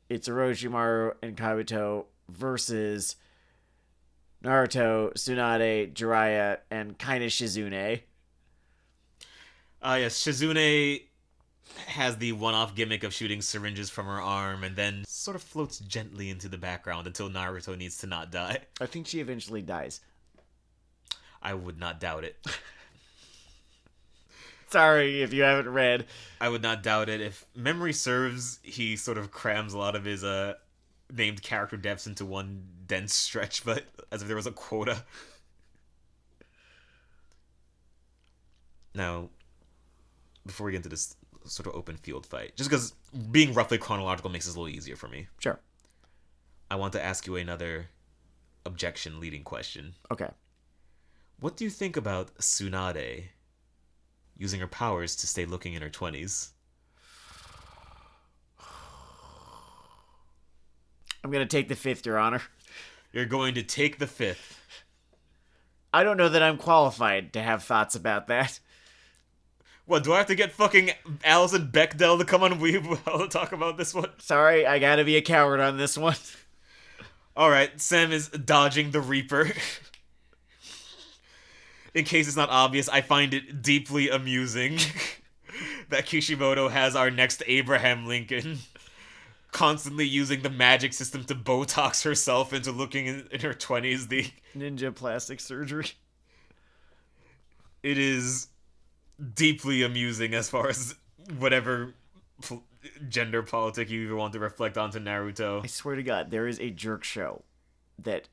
Speaker 2: it's Orochimaru and Kabuto versus Naruto, Tsunade, Jiraiya, and kind of Shizune.
Speaker 1: Yes, Shizune has the one-off gimmick of shooting syringes from her arm and then sort of floats gently into the background until Naruto needs to not die.
Speaker 2: I think she eventually dies.
Speaker 1: I would not doubt it.
Speaker 2: Sorry if you haven't read.
Speaker 1: I would not doubt it. If memory serves, he sort of crams a lot of his named character deaths into one dense stretch, but as if there was a quota. Now, before we get into this sort of open field fight, just because being roughly chronological makes this a little easier for me,
Speaker 2: Sure.
Speaker 1: I want to ask you another objection leading question.
Speaker 2: Okay.
Speaker 1: What do you think about Tsunade using her powers to stay looking in her 20s?
Speaker 2: I'm going to take the fifth, Your Honor.
Speaker 1: You're going to take the fifth.
Speaker 2: I don't know that I'm qualified to have thoughts about that.
Speaker 1: What, do I have to get fucking Alison Bechdel to come on Weeaboo Hell to talk about this one?
Speaker 2: Sorry, I gotta be a coward on this one.
Speaker 1: Alright, Sam is dodging the Reaper. In case it's not obvious, I find it deeply amusing that Kishimoto has our next Abraham Lincoln constantly using the magic system to Botox herself into looking in her 20s. The
Speaker 2: ninja plastic surgery.
Speaker 1: It is deeply amusing as far as whatever gender politic you even want to reflect onto Naruto.
Speaker 2: I swear to God, there is a jerk show that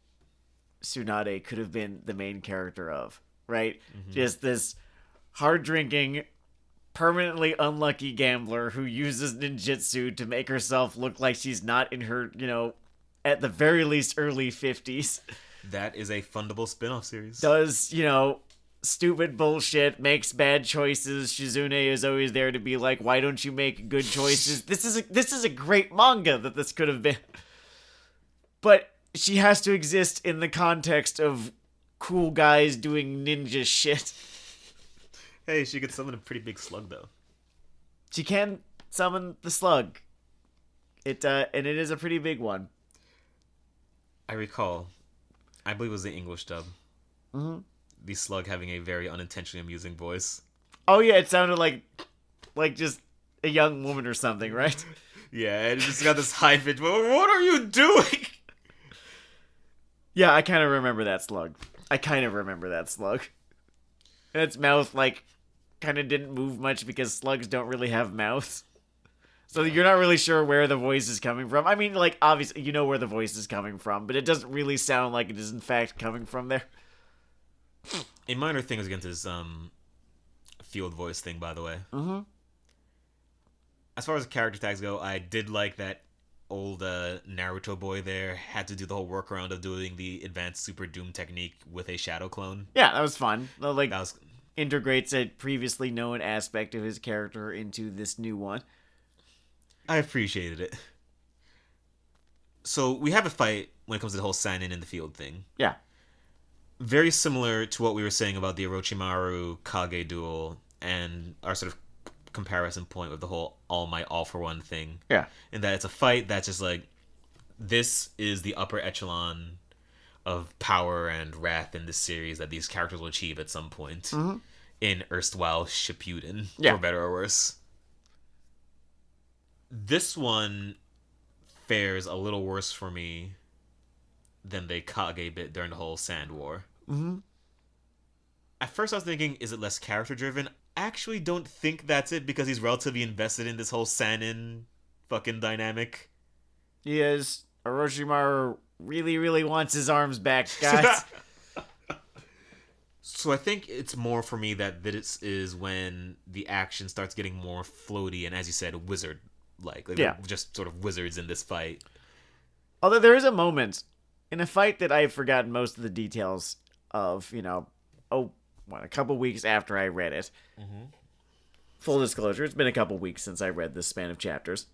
Speaker 2: Tsunade could have been the main character of, right? Mm-hmm. Just this hard-drinking, permanently unlucky gambler who uses ninjutsu to make herself look like she's not in her, at the very least early 50s.
Speaker 1: That is a fundable spin-off series.
Speaker 2: Does, stupid bullshit, makes bad choices. Shizune is always there to be like, why don't you make good choices? This is a great manga that this could have been. But she has to exist in the context of cool guys doing ninja shit.
Speaker 1: Hey, she could summon a pretty big slug, though.
Speaker 2: She can summon the slug. And it is a pretty big one.
Speaker 1: I recall, I believe it was the English dub.
Speaker 2: Mm-hmm.
Speaker 1: The slug having a very unintentionally amusing voice.
Speaker 2: Oh yeah, it sounded like just a young woman or something, right?
Speaker 1: Yeah, it just got this high pitch. What are you doing?
Speaker 2: Yeah, I kind of remember that slug. And its mouth, kind of didn't move much because slugs don't really have mouths. So you're not really sure where the voice is coming from. I mean, obviously, you know where the voice is coming from, but it doesn't really sound like it is in fact coming from there.
Speaker 1: A minor thing is against this field voice thing, by the way.
Speaker 2: Mm-hmm.
Speaker 1: As far as character tags go, I did like that old Naruto boy there had to do the whole workaround of doing the advanced Super Doom technique with a shadow clone.
Speaker 2: Yeah, that was fun. That
Speaker 1: was...
Speaker 2: integrates a previously known aspect of his character into this new one.
Speaker 1: I appreciated it. So we have a fight when it comes to the whole Sanin in the field thing.
Speaker 2: Yeah.
Speaker 1: Very similar to what we were saying about the Orochimaru Kage duel and our sort of comparison point with the whole all might all for one thing.
Speaker 2: Yeah.
Speaker 1: In that it's a fight that's just this is the upper echelon of power and wrath in this series that these characters will achieve at some point in erstwhile Shippuden, for better or worse. This one fares a little worse for me than the Kage bit during the whole Sand War.
Speaker 2: Mm-hmm.
Speaker 1: At first I was thinking, is it less character driven? I actually don't think that's it because he's relatively invested in this whole Sanin fucking dynamic.
Speaker 2: He is. Orochimaru really, really wants his arms back, guys.
Speaker 1: So I think it's more for me that this is when the action starts getting more floaty and, as you said, wizard-like. They're just sort of wizards in this fight.
Speaker 2: Although there is a moment in a fight that I've forgotten most of the details of, a couple weeks after I read it.
Speaker 1: Mm-hmm.
Speaker 2: Full disclosure, it's been a couple weeks since I read this span of chapters.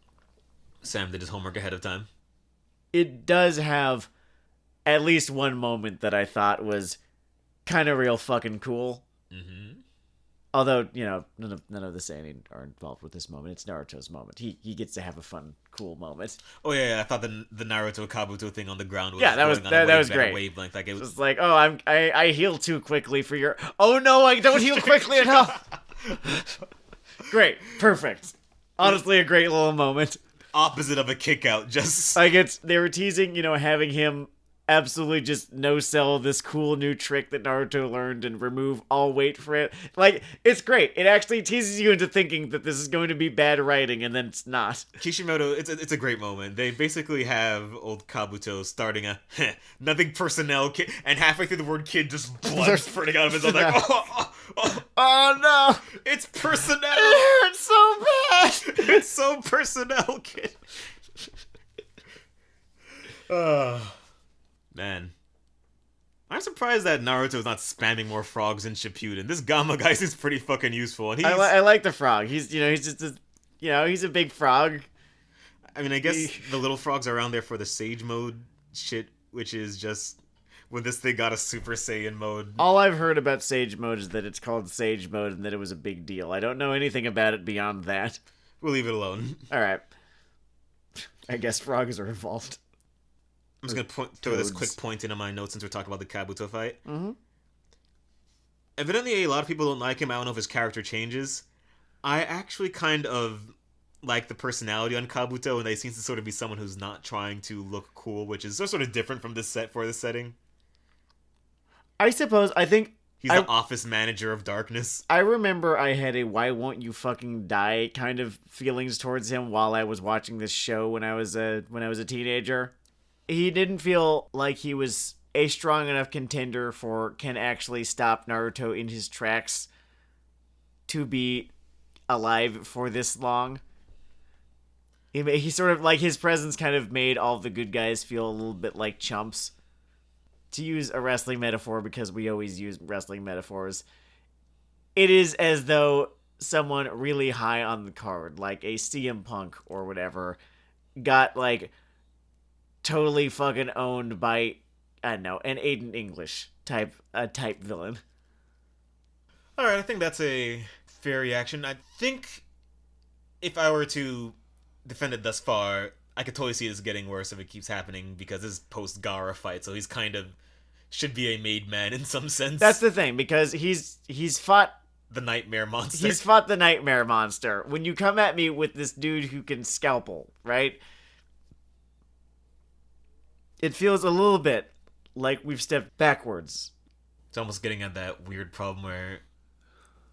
Speaker 1: Sam did his homework ahead of time.
Speaker 2: It does have at least one moment that I thought was kind of real fucking cool.
Speaker 1: Mm-hmm.
Speaker 2: Although, none of the Sanin are involved with this moment. It's Naruto's moment. He gets to have a fun, cool moment.
Speaker 1: Oh yeah, I thought the Naruto Kabuto thing on the ground was
Speaker 2: that was great.
Speaker 1: Wavelength. It was
Speaker 2: just like, oh, I heal too quickly for your. Oh no, I don't heal quickly enough. Great, perfect. Honestly, a great little moment.
Speaker 1: Opposite of a kick out, just
Speaker 2: they were teasing, having him absolutely just no sell this cool new trick that Naruto learned and remove all weight for it. Like, it's great. It actually teases you into thinking that this is going to be bad writing, and then it's not.
Speaker 1: Kishimoto, it's a great moment. They basically have old Kabuto starting a nothing personnel kid, and halfway through the word kid, just blood spurting out of his own. Like,
Speaker 2: Oh no!
Speaker 1: It's personnel.
Speaker 2: It hurts so bad.
Speaker 1: It's so personnel, kid. Man. I'm surprised that Naruto's not spamming more frogs in Shippuden. This Gamma guy is pretty fucking useful, and
Speaker 2: I like the frog. He's just he's a big frog.
Speaker 1: I mean, I guess the little frogs are around there for the Sage mode shit, which is just when this thing got a Super Saiyan mode.
Speaker 2: All I've heard about Sage mode is that it's called Sage mode and that it was a big deal. I don't know anything about it beyond that.
Speaker 1: We'll leave it alone.
Speaker 2: All right. I guess frogs are involved.
Speaker 1: I'm just gonna throw this quick point into my notes since we're talking about the Kabuto fight.
Speaker 2: Mm-hmm.
Speaker 1: Evidently, a lot of people don't like him. I don't know if his character changes. I actually kind of like the personality on Kabuto, and he seems to sort of be someone who's not trying to look cool, which is sort of different from this set for this setting.
Speaker 2: I suppose. I think
Speaker 1: he's the office manager of darkness.
Speaker 2: I remember I had a "why won't you fucking die" kind of feelings towards him while I was watching this show when I was a teenager. He didn't feel like he was a strong enough contender can actually stop Naruto in his tracks to be alive for this long. He sort of, like, his presence kind of made all the good guys feel a little bit like chumps. To use a wrestling metaphor, because we always use wrestling metaphors, it is as though someone really high on the card, like a CM Punk or whatever, got, like, totally fucking owned by, I don't know, an Aiden English type villain.
Speaker 1: Alright, I think that's a fair reaction. I think if I were to defend it thus far, I could totally see this getting worse if it keeps happening, because this is post-Gaara fight, so he's kind of should be a made man in some sense.
Speaker 2: That's the thing, because he's fought
Speaker 1: the Nightmare Monster.
Speaker 2: He's fought the Nightmare Monster. When you come at me with this dude who can scalpel, right? It feels a little bit like we've stepped backwards.
Speaker 1: It's almost getting at that weird problem where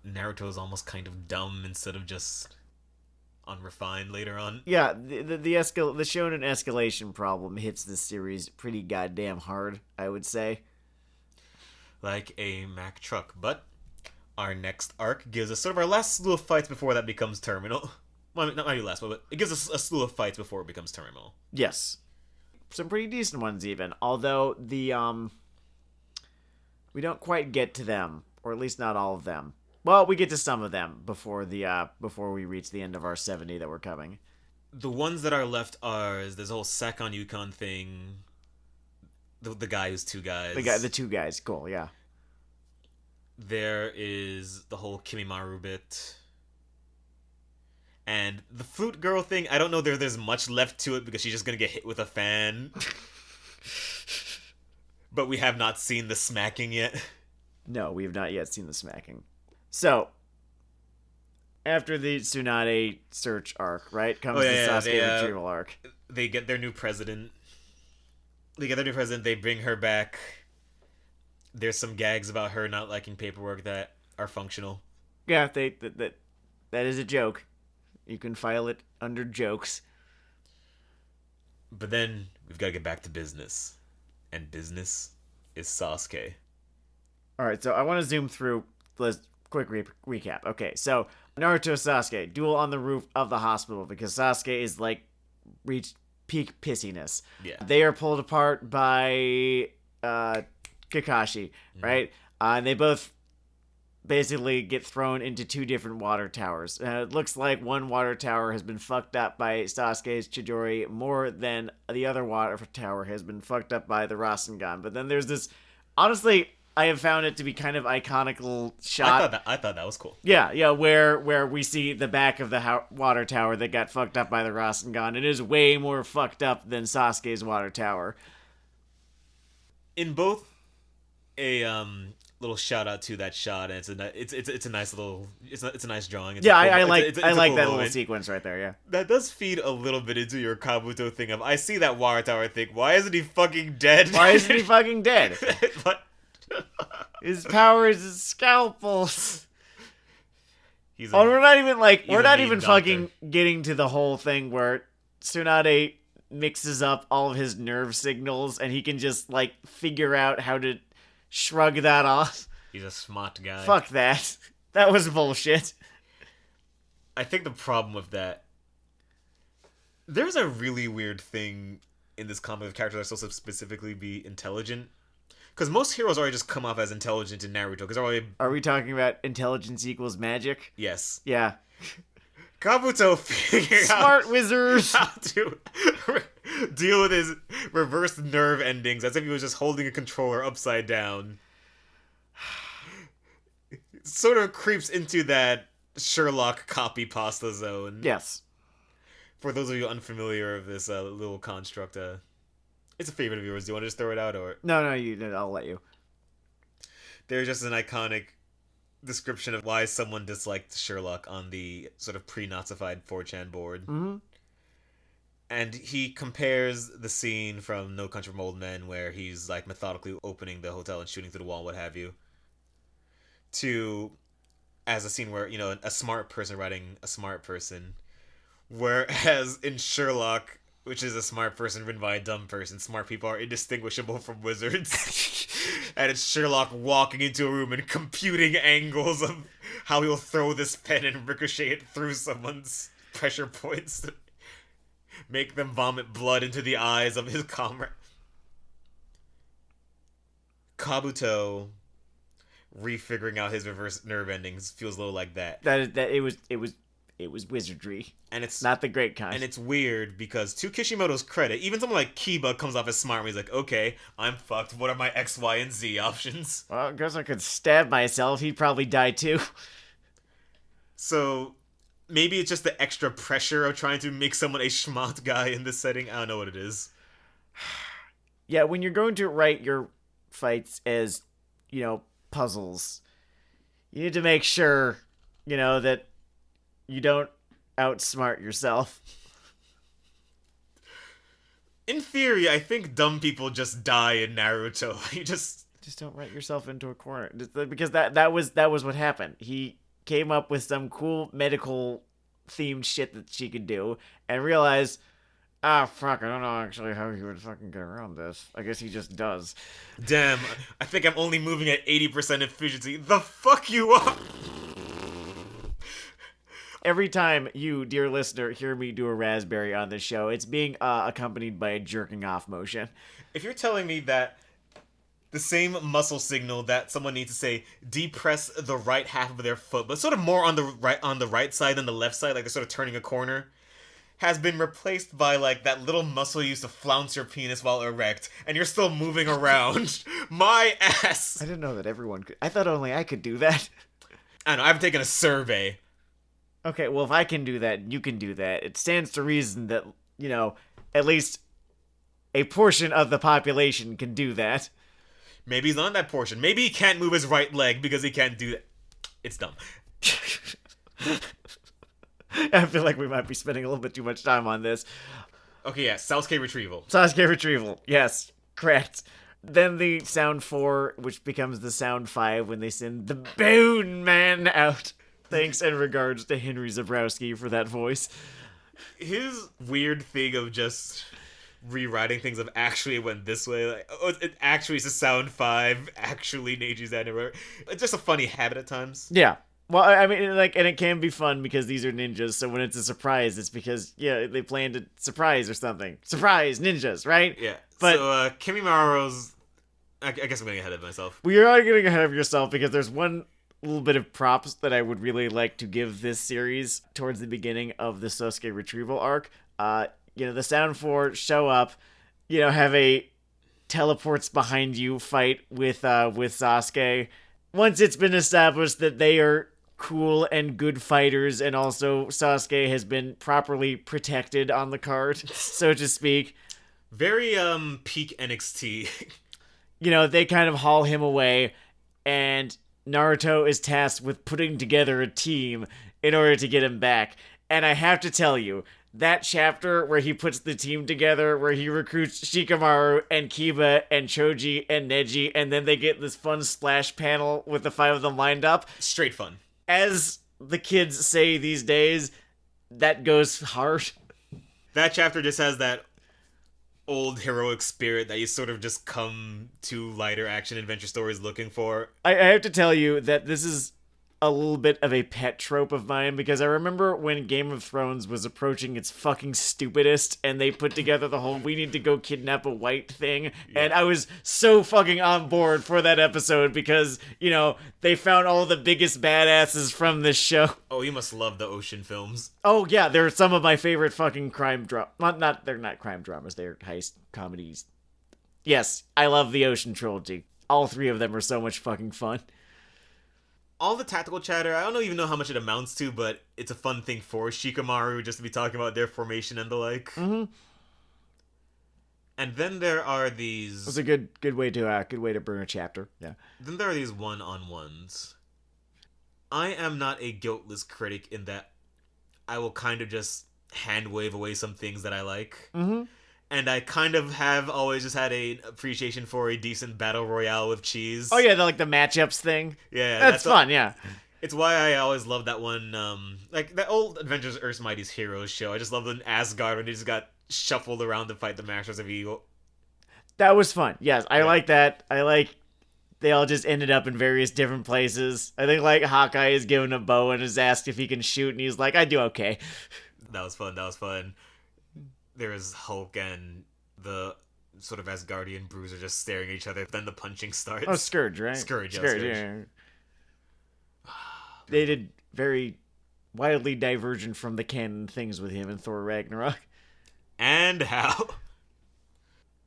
Speaker 1: Naruto's almost kind of dumb instead of just unrefined later on.
Speaker 2: Yeah, the shonen escalation problem hits this series pretty goddamn hard, I would say.
Speaker 1: Like a Mack truck. But our next arc gives us sort of our last slew of fights before that becomes terminal. Well, not maybe last, but it gives us a slew of fights before it becomes terminal.
Speaker 2: Yes. Some pretty decent ones even, although we don't quite get to them, or at least not all of them. Well, we get to some of them before we reach the end of our 70 that we're coming.
Speaker 1: The ones that are left are there's a whole Sakon Yukon thing. The guy who's two guys.
Speaker 2: The two guys, cool, yeah.
Speaker 1: There is the whole Kimimaru bit. And the flute girl thing, I don't know there's much left to it because she's just gonna get hit with a fan. But we have not seen the smacking yet.
Speaker 2: No, we have not yet seen the smacking. So, after the Tsunade search arc, right, comes the Sasuke retrieval arc.
Speaker 1: They get their new president. They bring her back. There's some gags about her not liking paperwork that are functional.
Speaker 2: Yeah, that is a joke. You can file it under jokes.
Speaker 1: But then we've got to get back to business. And business is Sasuke.
Speaker 2: Alright, so I want to zoom through. Let's quick recap. Okay, so Naruto Sasuke, duel on the roof of the hospital because Sasuke is like reached peak pissiness.
Speaker 1: Yeah.
Speaker 2: They are pulled apart by Kakashi, right? And they both basically get thrown into two different water towers. It looks like one water tower has been fucked up by Sasuke's Chidori more than the other water tower has been fucked up by the Rasengan. But then there's this, honestly, I have found it to be kind of iconical shot.
Speaker 1: I thought that was cool.
Speaker 2: Yeah, where we see the back of the water tower that got fucked up by the Rasengan. It is way more fucked up than Sasuke's water tower.
Speaker 1: In both a little shout out to that shot, and it's a nice little it's a nice drawing. It's
Speaker 2: Yeah,
Speaker 1: a cool,
Speaker 2: I like
Speaker 1: it's a
Speaker 2: I like
Speaker 1: cool
Speaker 2: that
Speaker 1: moment.
Speaker 2: little sequence right there. Yeah.
Speaker 1: That does feed a little bit into your Kabuto thing of I see that water tower, I think, why isn't he fucking dead?
Speaker 2: Why isn't he fucking dead?
Speaker 1: But
Speaker 2: His power is his scalpels.
Speaker 1: he's
Speaker 2: We're not even like
Speaker 1: he's
Speaker 2: we're
Speaker 1: a
Speaker 2: not
Speaker 1: mean
Speaker 2: even
Speaker 1: doctor.
Speaker 2: fucking getting to the whole thing where Tsunade mixes up all of his nerve signals and he can just like figure out how to shrug that off.
Speaker 1: He's a smart guy.
Speaker 2: Fuck that. That was bullshit.
Speaker 1: I think the problem with that, there's a really weird thing in this comic of characters that are supposed to specifically be intelligent. Because most heroes already just come off as intelligent in Naruto. Because already,
Speaker 2: Are we talking about intelligence equals magic?
Speaker 1: yes,
Speaker 2: Yeah.
Speaker 1: Kabuto figuring
Speaker 2: Smart
Speaker 1: out
Speaker 2: wizards.
Speaker 1: how to deal with his reverse nerve endings as if he was just holding a controller upside down. Sort of creeps into that Sherlock copy pasta zone.
Speaker 2: Yes.
Speaker 1: For those of you unfamiliar with this little construct, it's a favorite of yours. Do you want to just throw it out, or
Speaker 2: No, I'll let you.
Speaker 1: there's just an iconic description of why someone disliked Sherlock on the sort of pre-Nazified 4chan board.
Speaker 2: Mm-hmm.
Speaker 1: And he compares the scene from No Country for Old Men where he's like methodically opening the hotel and shooting through the wall, what have you, to as a scene where, you know, a smart person writing a smart person. Whereas in Sherlock, which is a smart person written by a dumb person, smart people are indistinguishable from wizards. And it's Sherlock walking into a room and computing angles of how he'll throw this pen and ricochet it through someone's pressure points to make them vomit blood into the eyes of his comrade. Kabuto refiguring out his reverse nerve endings feels a little like that.
Speaker 2: It was wizardry.
Speaker 1: And it's
Speaker 2: Not the great kind.
Speaker 1: And it's weird because, to Kishimoto's credit, even someone like Kiba comes off as smart when he's like, okay, I'm fucked. What are my X, Y, and Z options?
Speaker 2: Well, I guess I could stab myself. He'd probably die too.
Speaker 1: So maybe it's just the extra pressure of trying to make someone a schmott guy in this setting. I don't know what it is.
Speaker 2: Yeah, when you're going to write your fights as, you know, puzzles, you need to make sure, you know, that you don't outsmart yourself.
Speaker 1: In theory, I think dumb people just die in Naruto. You just
Speaker 2: don't write yourself into a corner, because that was what happened. He came up with some cool medical themed shit that she could do and realized, fuck, I don't know actually how he would fucking get around this. I guess he just does.
Speaker 1: Damn, I think I'm only moving at 80% efficiency. The fuck you up!
Speaker 2: Every time you, dear listener, hear me do a raspberry on this show, it's being accompanied by a jerking off motion.
Speaker 1: If you're telling me that the same muscle signal that someone needs to say depress the right half of their foot, but sort of more on the right side than the left side, like they're sort of turning a corner, has been replaced by like that little muscle you used to flounce your penis while erect, and you're still moving around. My ass.
Speaker 2: I didn't know that everyone could. I thought only I could do that.
Speaker 1: I don't know, I haven't taken a survey.
Speaker 2: Okay, well, if I can do that, you can do that. It stands to reason that, you know, at least a portion of the population can do that.
Speaker 1: Maybe he's on that portion. Maybe he can't move his right leg because he can't do that. It's dumb.
Speaker 2: I feel like we might be spending a little bit too much time on this.
Speaker 1: Okay, yeah, Sasuke retrieval.
Speaker 2: Sasuke retrieval. Yes, correct. Then the sound 4, which becomes the sound 5 when they send the Bone Man out. Thanks and regards to Henry Zabrowski for that voice.
Speaker 1: His weird thing of just rewriting things of actually it went this way, like, oh, it actually is a sound 5, actually Neiji's anime. It's just a funny habit at times.
Speaker 2: Yeah. Well, I mean, like, and it can be fun because these are ninjas, so when it's a surprise, it's because, yeah, they planned a surprise or something. Surprise, ninjas, right?
Speaker 1: Yeah.
Speaker 2: But
Speaker 1: so, Kimimaro's... I guess I'm getting ahead of myself.
Speaker 2: we are getting ahead of yourself because there's one little bit of props that I would really like to give this series towards the beginning of the Sasuke retrieval arc. You know, the Sound 4 show up, you know, have a teleports behind you fight with Sasuke. Once it's been established that they are cool and good fighters, and also Sasuke has been properly protected on the card, so to speak.
Speaker 1: Very, peak NXT.
Speaker 2: You know, they kind of haul him away. and Naruto is tasked with putting together a team in order to get him back. And I have to tell you, that chapter where he puts the team together, where he recruits Shikamaru and Kiba and Choji and Neji, and then they get this fun splash panel with the 5 of them lined up.
Speaker 1: Straight fun.
Speaker 2: As the kids say these days, that goes hard.
Speaker 1: That chapter just has that old heroic spirit that you sort of just come to lighter action adventure stories looking for.
Speaker 2: I have to tell you that this is a little bit of a pet trope of mine, because I remember when Game of Thrones was approaching its fucking stupidest and they put together the whole we need to go kidnap a white thing, and I was so fucking on board for that episode because, you know, they found all the biggest badasses from this show.
Speaker 1: Oh, you must love the ocean films.
Speaker 2: Oh yeah, they're some of my favorite fucking crime they're not crime dramas, they're heist comedies. Yes, I love the Ocean Trilogy. All 3 of them are so much fucking fun.
Speaker 1: All the tactical chatter, I don't even know how much it amounts to, but it's a fun thing for Shikamaru just to be talking about their formation and the like.
Speaker 2: Mm-hmm.
Speaker 1: And then there are these...
Speaker 2: It's a good way to burn a chapter. Yeah.
Speaker 1: Then there are these one-on-ones. I am not a guiltless critic in that I will kind of just hand-wave away some things that I like.
Speaker 2: Mm-hmm.
Speaker 1: And I kind of have always just had an appreciation for a decent battle royale with cheese.
Speaker 2: Oh yeah, the matchups thing.
Speaker 1: Yeah,
Speaker 2: that's fun. Yeah,
Speaker 1: it's why I always love that one. Like that old Adventures Earth's Mightiest Heroes show. I just love the Asgard when they just got shuffled around to fight the Masters of Evil.
Speaker 2: That was fun. Yes, I like that. I like they all just ended up in various different places. I think like Hawkeye is given a bow and is asked if he can shoot, and he's like, "I do okay."
Speaker 1: That was fun. There is Hulk and the sort of Asgardian Bruiser just staring at each other. Then the punching starts.
Speaker 2: Oh, Scourge, right?
Speaker 1: Scourge.
Speaker 2: Yeah. They did very wildly divergent from the canon things with him in Thor Ragnarok.
Speaker 1: And how?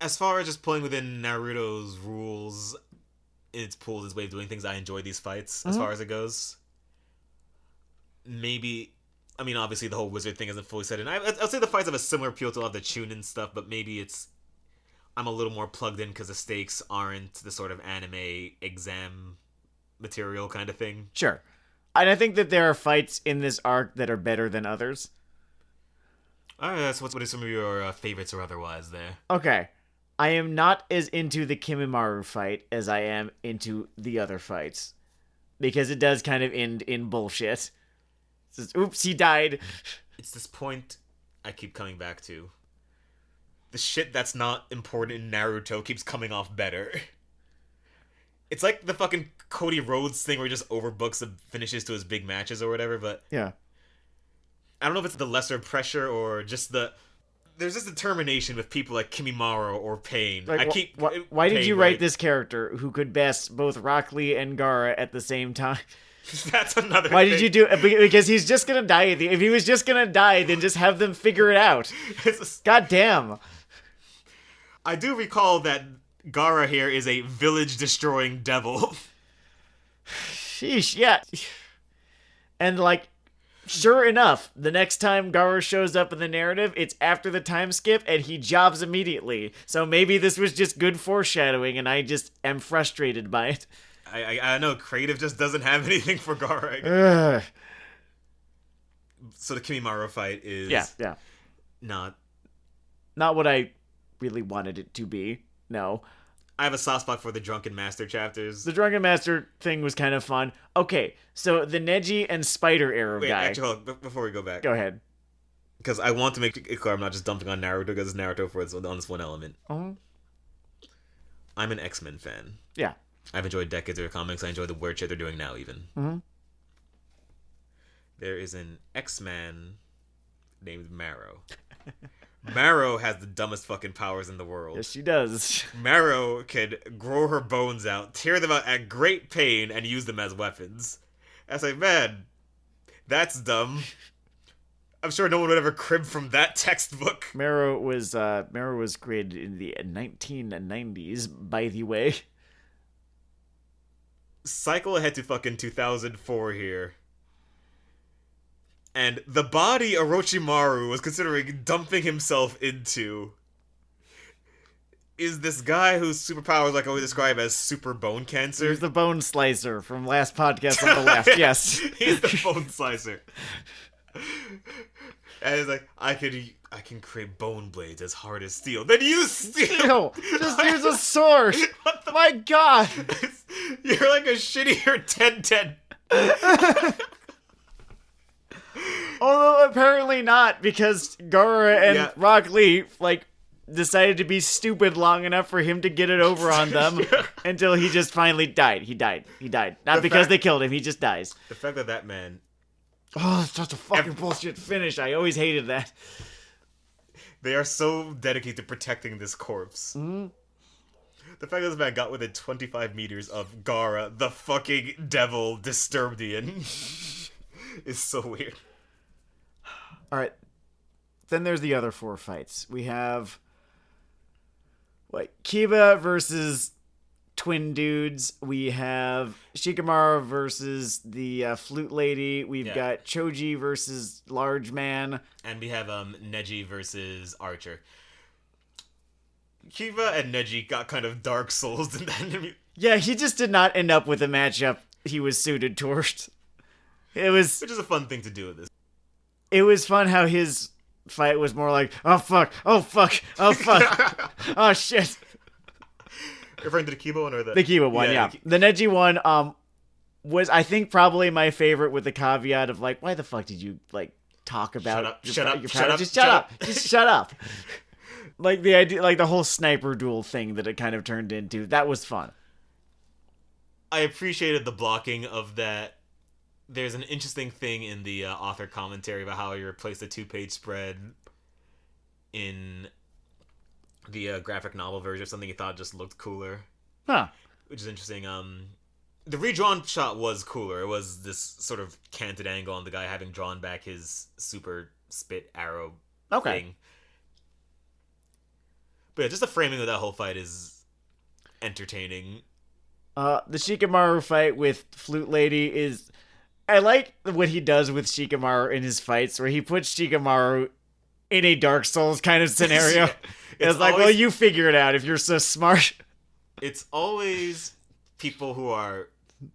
Speaker 1: As far as just playing within Naruto's rules, its pool, its way of doing things, I enjoy these fights as far as it goes. Maybe... I mean, obviously, the whole wizard thing isn't fully set in. I'll say the fights have a similar appeal to all the Chunin stuff, but maybe I'm a little more plugged in because the stakes aren't the sort of anime exam material kind of thing.
Speaker 2: Sure. And I think that there are fights in this arc that are better than others.
Speaker 1: Alright, so what are some of your favorites or otherwise there?
Speaker 2: Okay. I am not as into the Kimimaro fight as I am into the other fights. Because it does kind of end in bullshit. Says, oops, he died.
Speaker 1: It's this point I keep coming back to. The shit that's not important in Naruto keeps coming off better. It's like the fucking Cody Rhodes thing where he just overbooks the finishes to his big matches or whatever, but...
Speaker 2: Yeah.
Speaker 1: I don't know if it's the lesser pressure or just there's this determination with people like Kimimaro or Pain.
Speaker 2: Like, why did you write this character who could best both Rock Lee and Gaara at the same time?
Speaker 1: That's another
Speaker 2: Why
Speaker 1: thing.
Speaker 2: did you do it? Because he's just gonna die. If he was just gonna die, then just have them figure it out. God damn.
Speaker 1: I do recall that Gaara here is a village-destroying devil.
Speaker 2: Sheesh, yeah. And, like, sure enough, the next time Gaara shows up in the narrative, it's after the time skip, and he jobs immediately. So maybe this was just good foreshadowing, and I just am frustrated by it.
Speaker 1: I know, creative just doesn't have anything for Gaara. So the Kimimaro fight is...
Speaker 2: Yeah.
Speaker 1: Not
Speaker 2: what I really wanted it to be. No.
Speaker 1: I have a soft spot for the Drunken Master chapters.
Speaker 2: The Drunken Master thing was kind of fun. Okay, so the Neji and Spider Arrow guy...
Speaker 1: Wait, actually, hold on, before we go back.
Speaker 2: Go ahead.
Speaker 1: Because I want to make it clear I'm not just dumping on Naruto because it's Naruto on this one element.
Speaker 2: Uh-huh.
Speaker 1: I'm an X-Men fan.
Speaker 2: Yeah.
Speaker 1: I've enjoyed decades of their comics. I enjoy the weird shit they're doing now, even.
Speaker 2: Mm-hmm.
Speaker 1: There is an X-Man named Marrow. Marrow has the dumbest fucking powers in the world.
Speaker 2: Yes, she does.
Speaker 1: Marrow can grow her bones out, tear them out at great pain, and use them as weapons. I was like, man, that's dumb. I'm sure no one would ever crib from that textbook.
Speaker 2: Marrow was created in the 1990s, by the way.
Speaker 1: Cycle ahead to fucking 2004 here. And the body Orochimaru was considering dumping himself into is this guy whose superpowers like always described as super bone cancer.
Speaker 2: He's the bone slicer from last podcast on the left. Yes.
Speaker 1: He's the bone slicer. And he's like, I can create bone blades as hard as steel. Then use steel.
Speaker 2: Just use a sword. My God.
Speaker 1: You're like a shittier 10-10.
Speaker 2: Although apparently not, because Gaara and Rock Lee decided to be stupid long enough for him to get it over on them until he just finally died. He died. Not because they killed him. He just dies.
Speaker 1: The fact that man.
Speaker 2: Oh, that's such a fucking bullshit finish. I always hated that.
Speaker 1: They are so dedicated to protecting this corpse.
Speaker 2: Mm-hmm.
Speaker 1: The fact that this man got within 25 meters of Gaara, the fucking devil Disturbedian, is so weird.
Speaker 2: Alright. Then there's the other 4 fights. We have Kiba versus twin dudes. We have Shikamaru versus the flute lady. We've got Choji versus large man.
Speaker 1: And we have Neji versus Archer. Kiba and Neji got kind of Dark Souls in that.
Speaker 2: Yeah, he just did not end up with a matchup he was suited towards. Which
Speaker 1: is a fun thing to do with this.
Speaker 2: It was fun how his fight was more like, oh fuck, oh fuck, oh fuck, oh shit.
Speaker 1: You're referring to the Kiba one or
Speaker 2: the Kiba one? Yeah. The Neji one was, I think, probably my favorite, with the caveat of why the fuck did you talk about
Speaker 1: shut up.
Speaker 2: Just shut up. The idea, the whole sniper duel thing that it kind of turned into, that was fun.
Speaker 1: I appreciated the blocking of that. There's an interesting thing in the author commentary about how he replaced the 2-page spread in the graphic novel version of something he thought just looked cooler.
Speaker 2: Huh.
Speaker 1: Which is interesting. The redrawn shot was cooler. It was this sort of canted angle on the guy having drawn back his super spit arrow thing. But yeah, just the framing of that whole fight is entertaining.
Speaker 2: The Shikamaru fight with Flute Lady is... I like what he does with Shikamaru in his fights, where he puts Shikamaru in a Dark Souls kind of scenario. It's always, well, you figure it out if you're so smart. It's
Speaker 1: always people who are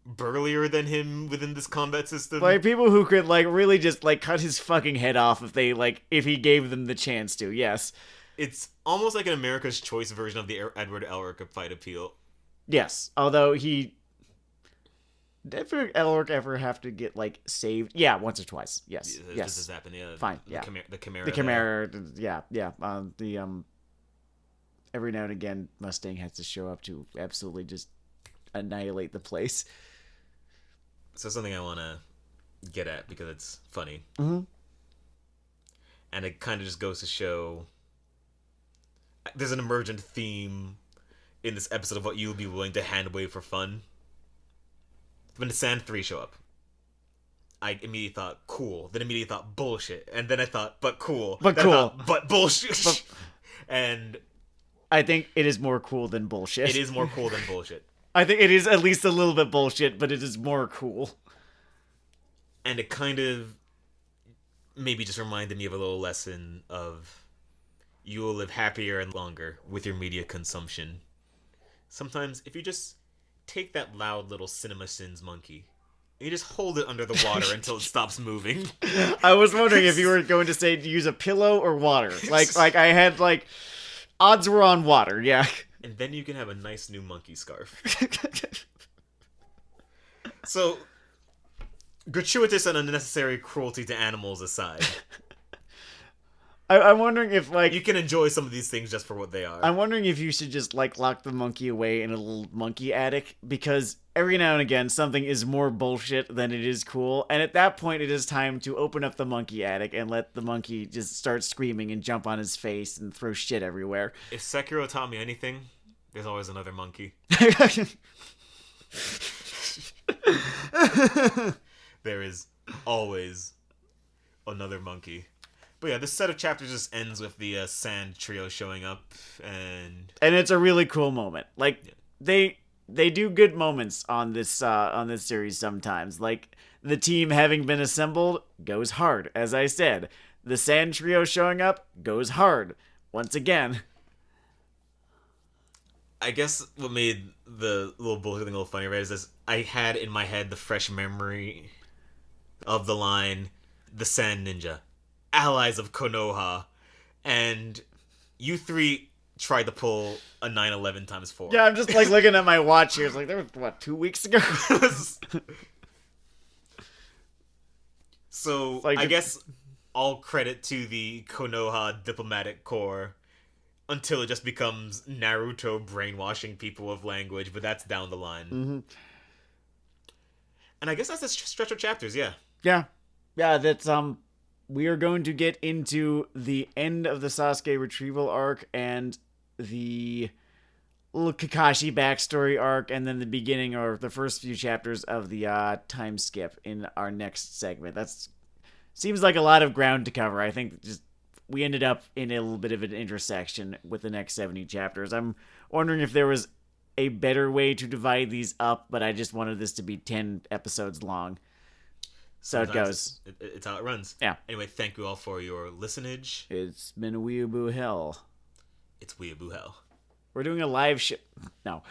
Speaker 1: burlier than him within this combat system.
Speaker 2: People who could, really just, cut his fucking head off if he gave them the chance to, yes.
Speaker 1: It's almost like an America's Choice version of the Edward Elric fight appeal.
Speaker 2: Yes, although he... Did Elric ever have to get, saved? Yeah, once or twice. Yes.
Speaker 1: This has happened, yeah.
Speaker 2: Fine, yeah.
Speaker 1: The Chimera.
Speaker 2: The Chimera, yeah. Every now and again, Mustang has to show up to absolutely just annihilate the place.
Speaker 1: So something I want to get at, because it's funny.
Speaker 2: Mm-hmm.
Speaker 1: And it kind of just goes to show... There's an emergent theme in this episode of what you'll be willing to hand wave for fun. When the Sand 3 show up, I immediately thought, cool. Then immediately thought, bullshit. And then I thought, but cool.
Speaker 2: But cool.
Speaker 1: But bullshit. And...
Speaker 2: I think it is more cool than bullshit.
Speaker 1: It is more cool than bullshit.
Speaker 2: I think it is at least a little bit bullshit, but it is more cool.
Speaker 1: And it kind of maybe just reminded me of a little lesson of you will live happier and longer with your media consumption. Sometimes, if you just take that loud little CinemaSins monkey and you just hold it under the water until it stops moving.
Speaker 2: I was wondering if you were going to say to use a pillow or water. I had, odds were on water, yeah.
Speaker 1: And then you can have a nice new monkey scarf. So, gratuitous and unnecessary cruelty to animals aside...
Speaker 2: I'm wondering if,
Speaker 1: you can enjoy some of these things just for what they are.
Speaker 2: I'm wondering if you should just, lock the monkey away in a little monkey attic, because every now and again, something is more bullshit than it is cool, and at that point, it is time to open up the monkey attic and let the monkey just start screaming and jump on his face and throw shit everywhere.
Speaker 1: If Sekiro taught me anything, there's always another monkey. There is always another monkey. But yeah, this set of chapters just ends with the Sand trio showing up, and
Speaker 2: it's a really cool moment. They do good moments on this series sometimes. The team having been assembled goes hard, as I said. The Sand trio showing up goes hard once again.
Speaker 1: I guess what made the little bullshit thing a little funny, right, is this: I had in my head the fresh memory of the line, "The Sand Ninja, allies of Konoha," and you three tried to pull a 911 times 4.
Speaker 2: Yeah, I'm just like looking at my watch here. It's like, there was, what, 2 weeks ago?
Speaker 1: So,
Speaker 2: like
Speaker 1: I guess all credit to the Konoha diplomatic corps until it just becomes Naruto brainwashing people with language, but that's down the line.
Speaker 2: Mm-hmm.
Speaker 1: And I guess that's the stretch of chapters, yeah.
Speaker 2: Yeah. Yeah, that's, we are going to get into the end of the Sasuke retrieval arc and the little Kakashi backstory arc, and then the beginning or the first few chapters of the time skip in our next segment. That's seems like a lot of ground to cover. I think just we ended up in a little bit of an intersection with the next 70 chapters. I'm wondering if there was a better way to divide these up, but I just wanted this to be 10 episodes long. So it goes.
Speaker 1: It's how it runs.
Speaker 2: Yeah.
Speaker 1: Anyway, thank you all for your listenage.
Speaker 2: It's been Weeaboo Hell.
Speaker 1: It's Weeaboo Hell.
Speaker 2: We're doing a live show. No.